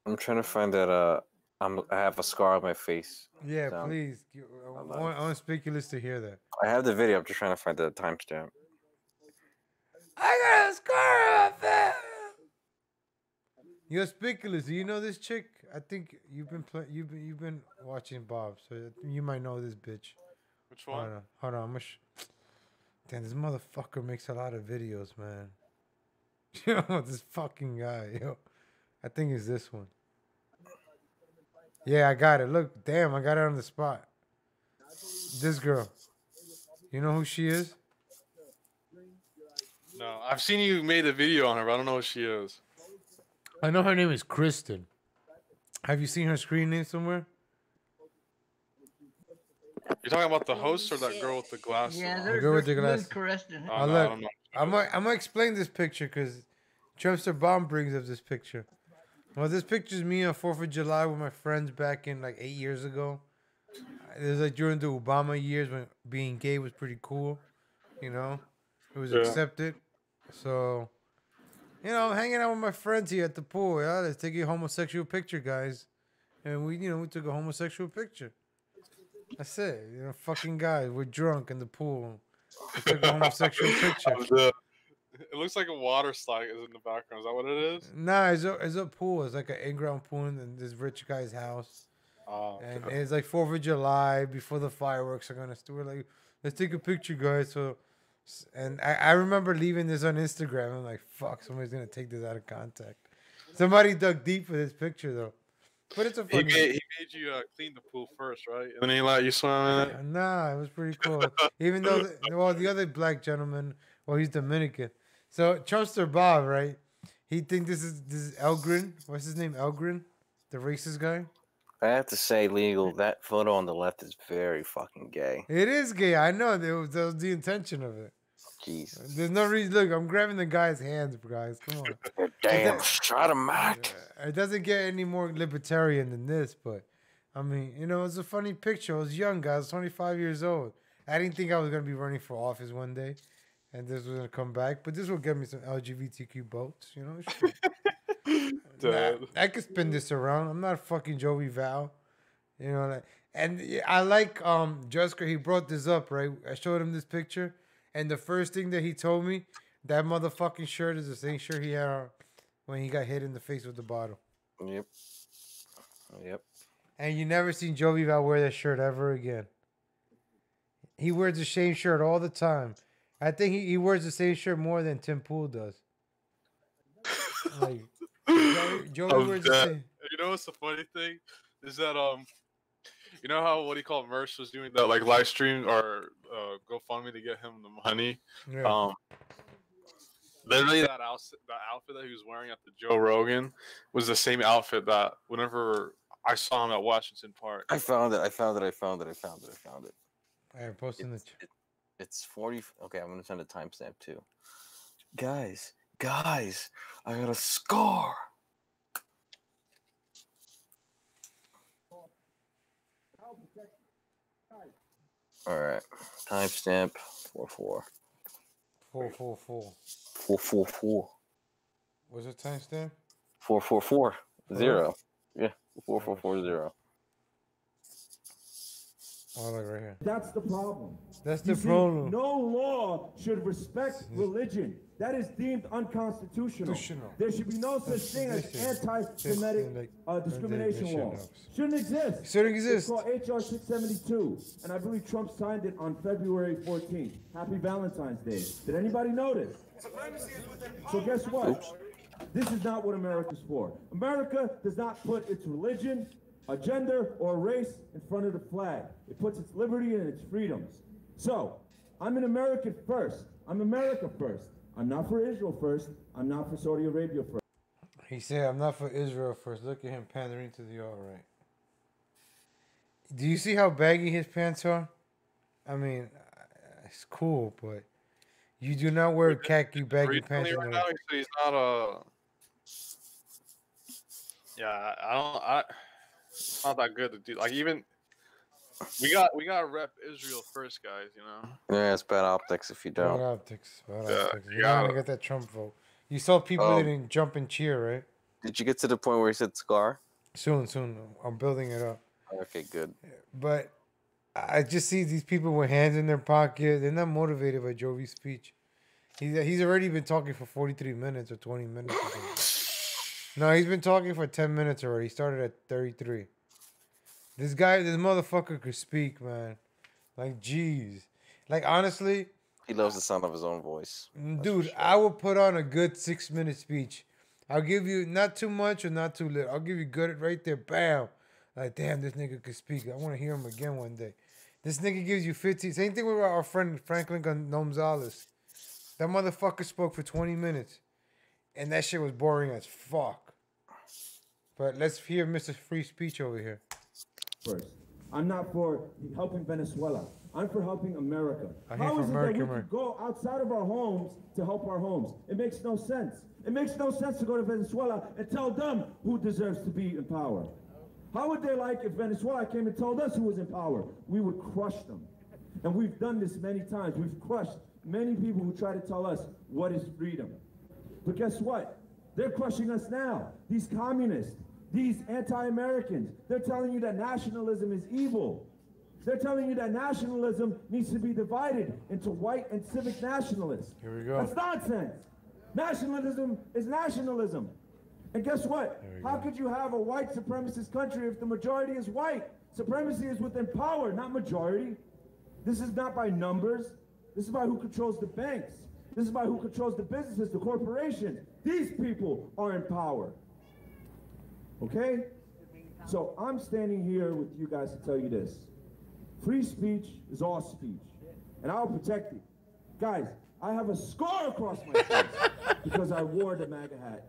S8: I'm trying to find that. I have a scar on my face.
S1: Yeah, please. I want Speculous to hear that.
S8: I have the video. I'm just trying to find the timestamp.
S1: I got a scar on my face. Yo, Speculous, do you know this chick? I think you've been watching Bob, so you might know this bitch.
S10: Which one?
S1: Hold on. Damn, this motherfucker makes a lot of videos, man. Yo, this fucking guy, yo. I think it's this one. Yeah, I got it. Look, damn, I got it on the spot. This girl. You know who she is?
S10: No, I've seen you made a video on her, but I don't know who she is.
S1: I know her name is Kristen. Have you seen her screen name somewhere?
S10: You're talking about the host or that girl with the glasses?
S21: Yeah,
S1: The girl with the glasses.
S10: Oh,
S1: I'm gonna explain this picture because Trumpster Bomb brings up this picture. Well, this picture's me on 4th of July with my friends back in like 8 years ago. It was like during the Obama years when being gay was pretty cool. You know, it was
S10: Yeah.
S1: accepted. So, you know, I'm hanging out with my friends here at the pool. Yeah, let's take a homosexual picture, guys. And we took a homosexual picture. That's it. You know, fucking guys, we're drunk in the pool. We took a homosexual picture.
S10: It looks like a water slide is in the background. Is that what it is?
S1: Nah, it's a pool. It's like an in-ground pool in this rich guy's house.
S10: Oh,
S1: And
S10: okay.
S1: it's like 4th of July before the fireworks are gonna start. We're like, let's take a picture, guys. So, and I remember leaving this on Instagram. I'm like, fuck, somebody's gonna take this out of context. Somebody dug deep for this picture though. But it's a funny.
S10: He made you clean the pool first, right? And then he let you swim in it.
S1: Nah, it was pretty cool. Even though, the other black gentleman, well, he's Dominican. So Trumpster Bob, right? He think this is Elgrin. What's his name? Elgrin, the racist guy.
S8: I have to say, legal. That photo on the left is very fucking gay.
S1: It is gay. I know. That was the intention of it.
S8: Jesus.
S1: There's no reason. Look, I'm grabbing the guy's hands, guys. Come on.
S8: Damn, shot him out.
S1: It doesn't get any more libertarian than this, but I mean, you know, it's a funny picture. I was young, guys. I was 25 years old. I didn't think I was gonna be running for office one day, and this was gonna come back. But this will get me some LGBTQ votes. You know, I could spin this around. I'm not fucking Joey Val. You know, and I like Jusker. He brought this up, right? I showed him this picture, and the first thing that he told me, that motherfucking shirt is the same shirt he had on when he got hit in the face with the bottle.
S8: Yep.
S1: And you never seen Joey Val wear that shirt ever again. He wears the same shirt all the time. I think he wears the same shirt more than Tim Pool does. Like Joey wears the same.
S10: You know what's the funny thing is that you know how what do you call Merce was doing that like live stream or GoFundMe to get him the money.
S1: Yeah.
S10: Literally that outfit that he was wearing at the Joe Rogan was the same outfit that whenever I saw him at Washington Park.
S8: I found it.
S1: I posted
S8: It's 40. Okay, I'm gonna send a timestamp too. Guys, I got a scar. All right, timestamp 44.
S1: 444.
S8: 444.
S1: What's the timestamp?
S8: 4440. Yeah, 4440.
S1: Oh, look right here.
S3: That's the problem.
S1: That's
S3: You
S1: the
S3: see,
S1: problem.
S3: No law should respect religion. That is deemed unconstitutional. There should be no such thing as anti-Semitic discrimination law. Shouldn't exist.
S1: Shouldn't exist.
S3: It's called HR 672, and I believe Trump signed it on February 14th. Happy Valentine's Day. Did anybody notice? So guess what? This is not what America's for. America does not put its religion, a gender, or a race in front of the flag. It puts its liberty and its freedoms. So, I'm an American first. I'm America first. I'm not for Israel first. I'm not for Saudi Arabia first.
S1: He said, I'm not for Israel first. Look at him pandering to the alt-right. Do you see how baggy his pants are? I mean, it's cool, but you do not wear khaki baggy pants.
S10: Right now, he's not a. Yeah, it's not that good to do. Like even we got to rep Israel first, guys. You know.
S8: Yeah, it's bad optics if you don't.
S1: Bad optics.
S10: Yeah,
S1: You're not gonna get that Trump vote. You saw people that didn't jump and cheer, right?
S8: Did you get to the point where he said scar?
S1: Soon. I'm building it up.
S8: Okay, good.
S1: But I just see these people with hands in their pocket. They're not motivated by Jovi's speech. He's already been talking for 43 minutes or 20 minutes or something. No, he's been talking for 10 minutes already. He started at 33. This motherfucker could speak, man. Like, jeez. Like, honestly.
S8: He loves the sound of his own voice.
S1: Dude, I will put on a good 6-minute speech. I'll give you not too much or not too little. I'll give you good right there. Bam. Like, damn, this nigga could speak. I want to hear him again one day. This nigga gives you 15. Same thing with our friend Franklin Gonzalez. That motherfucker spoke for 20 minutes. And that shit was boring as fuck. But let's hear Mr. Free Speech over here.
S3: First, I'm not for helping Venezuela. I'm for helping America. How is it that we could go outside of our homes to help our homes? It makes no sense. It makes no sense to go to Venezuela and tell them who deserves to be in power. How would they like if Venezuela came and told us who was in power? We would crush them. And we've done this many times. We've crushed many people who try to tell us what is freedom. But guess what? They're crushing us now. These communists, these anti-Americans, they're telling you that nationalism is evil. They're telling you that nationalism needs to be divided into white and civic nationalists.
S1: Here we go.
S3: That's nonsense. Nationalism is nationalism. And guess what? How could you have a white supremacist country if the majority is white? Supremacy is within power, not majority. This is not by numbers. This is by who controls the banks. This is by who controls the businesses, the corporations. These people are in power. Okay? So I'm standing here with you guys to tell you this. Free speech is all speech. And I'll protect it. Guys, I have a scar across my face because I wore the MAGA hat.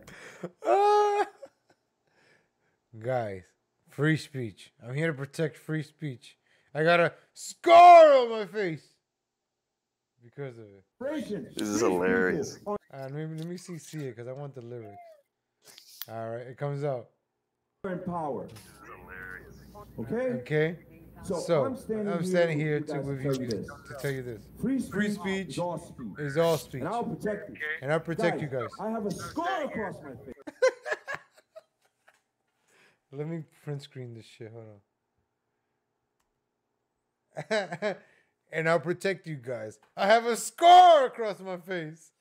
S1: Guys, free speech. I'm here to protect free speech. I got a scar on my face because of it.
S8: This is hilarious.
S1: Let me see it because I want the lyrics. All right, it comes out.
S3: In power. Okay?
S1: Okay. So I'm standing here to tell you this.
S3: Free
S1: speech
S3: is all speech.
S1: Is all speech.
S3: And I'll protect it.
S1: And I'll protect you guys.
S3: I have a scar across my face.
S1: Let me print screen this shit. Hold on. And I'll protect you guys. I have a scar across my face.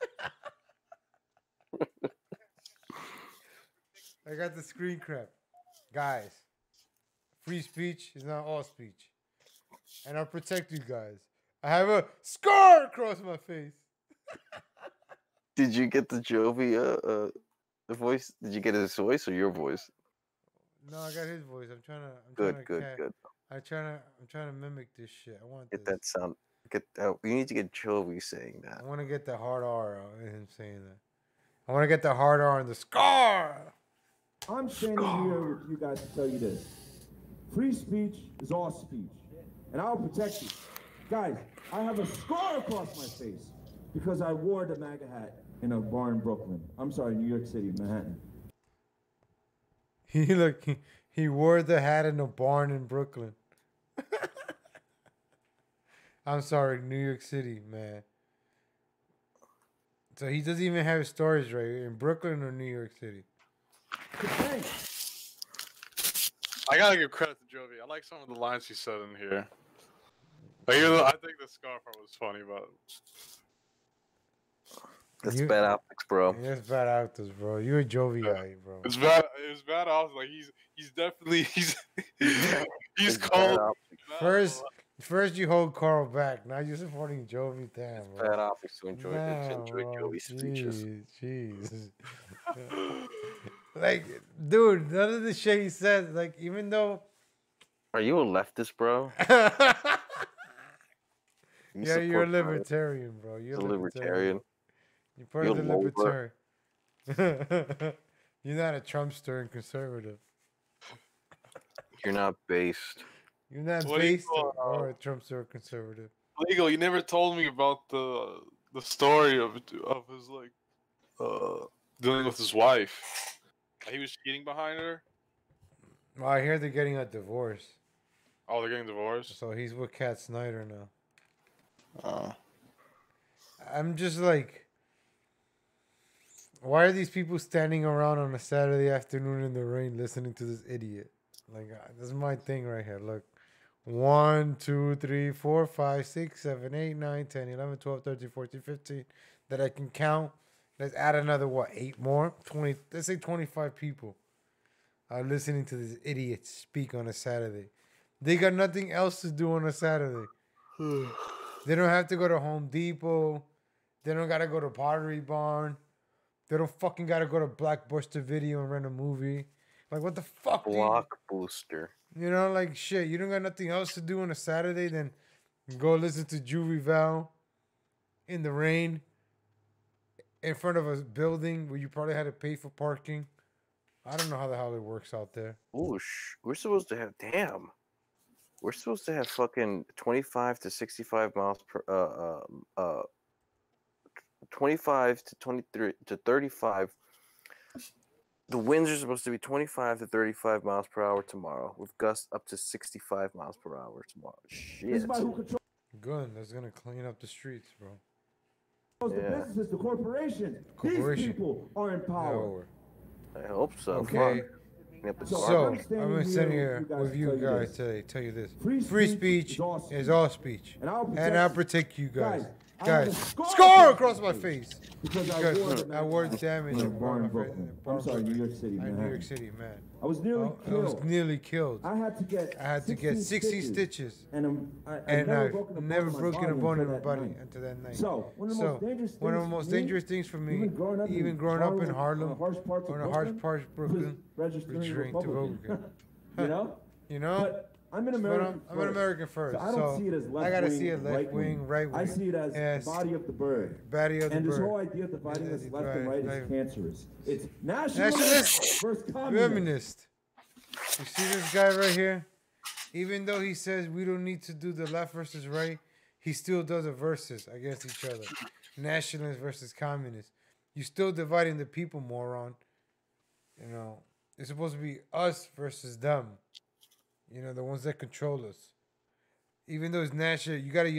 S1: I got the screen crap. Guys, free speech is not all speech. And I'll protect you guys. I have a scar across my face.
S8: Did you get the Jovi the voice? Did you get his voice or your voice?
S1: No, I got his voice. I'm trying
S8: Good.
S1: I'm trying to mimic this shit. I want
S8: Get that sound. You need to get Jovi saying that.
S1: I want to get the hard R out of him saying that. I want to get the hard R and the scar.
S3: I'm standing here with you guys to tell you this. Free speech is all speech. And I'll protect you. Guys, I have a scar across my face because I wore the MAGA hat in a bar in Brooklyn. I'm sorry, New York City, Manhattan.
S1: He wore the hat in a barn in Brooklyn. I'm sorry, New York City, man. So he doesn't even have his stories right in Brooklyn or New York City.
S10: I gotta give credit to Jovi. I like some of the lines he said in here. Like, I think the scar part was funny, but
S8: that's bad optics, bro.
S1: Yeah, that's bad optics, bro. You're a Jovi guy, bro.
S10: It's bad. It's bad optics. Like he's definitely he's cold.
S1: First you hold Carl back. Now you're supporting Jovi. Damn, bro.
S8: Bad optics to enjoy Jovi's speeches.
S1: Jeez. Like, dude, none of the shit he said. Like, even though.
S8: Are you a leftist, bro?
S1: Yeah, you're a libertarian, bro. You're a libertarian. You're part of the libertarian. You're not a Trumpster and conservative.
S8: You're not based.
S1: You're not based or a Trumpster or conservative.
S10: Legal, you never told me about the story of his dealing with his wife. He was cheating behind her.
S1: Well, I hear they're getting a divorce.
S10: Oh, they're getting divorced?
S1: So he's with Kat Snyder now. I'm just like, why are these people standing around on a Saturday afternoon in the rain listening to this idiot? Like, this is my thing right here. Look. 1, 2, 3, 4, 5, 6, 7, 8, 9, 10, 11, 12, 13, 14, 15 that I can count. Let's add another, 8 more? 20, let's say 25 people are listening to this idiot speak on a Saturday. They got nothing else to do on a Saturday. They don't have to go to Home Depot. They don't got to go to Pottery Barn. They don't fucking got to go to Blockbuster Video and rent a movie. Like, what the fuck?
S8: Blockbuster.
S1: You know, like, shit, you don't got nothing else to do on a Saturday than go listen to Juvie Val in the rain in front of a building where you probably had to pay for parking. I don't know how the hell it works out there.
S8: Oh, we're supposed to have, damn. We're supposed to have fucking 25 to 65 miles per 25 to 23 to 35. The winds are supposed to be 25 to 35 miles per hour tomorrow, with gusts up to 65 miles per hour tomorrow. Shit.
S1: Good. That's gonna clean up the streets, bro.
S3: The businesses, the corporations. These people are in power.
S8: I hope so.
S1: Okay. So
S8: I'm
S1: I'm gonna sit here with you guys to tell you this: free speech is all speech, and I'll protect you guys. Guys, score across my face because I wore damage.
S3: I'm sorry, New York City, man.
S1: New York City, man.
S3: I was nearly killed.
S1: I had to get 60 stitches, and I've never broken a bone in my body until that night. So one of the most dangerous things for me, even growing up in Harlem or in a harsh part of Brooklyn, was drink to Vogue. You know.
S3: I'm an American.
S1: I'm an American first.
S3: So I don't see it as left
S1: I gotta
S3: wing,
S1: see it left wing, right wing.
S3: I see it as the body of the bird.
S1: Body of the
S3: and
S1: bird.
S3: this whole idea of dividing us left and right is cancerous. It's nationalist versus communist.
S1: You see this guy right here? Even though he says we don't need to do the left versus right, he still does a versus against each other. Nationalist versus communist. You're still dividing the people, moron. You know, it's supposed to be us versus them. You know, the ones that control us. Even though it's national, you gotta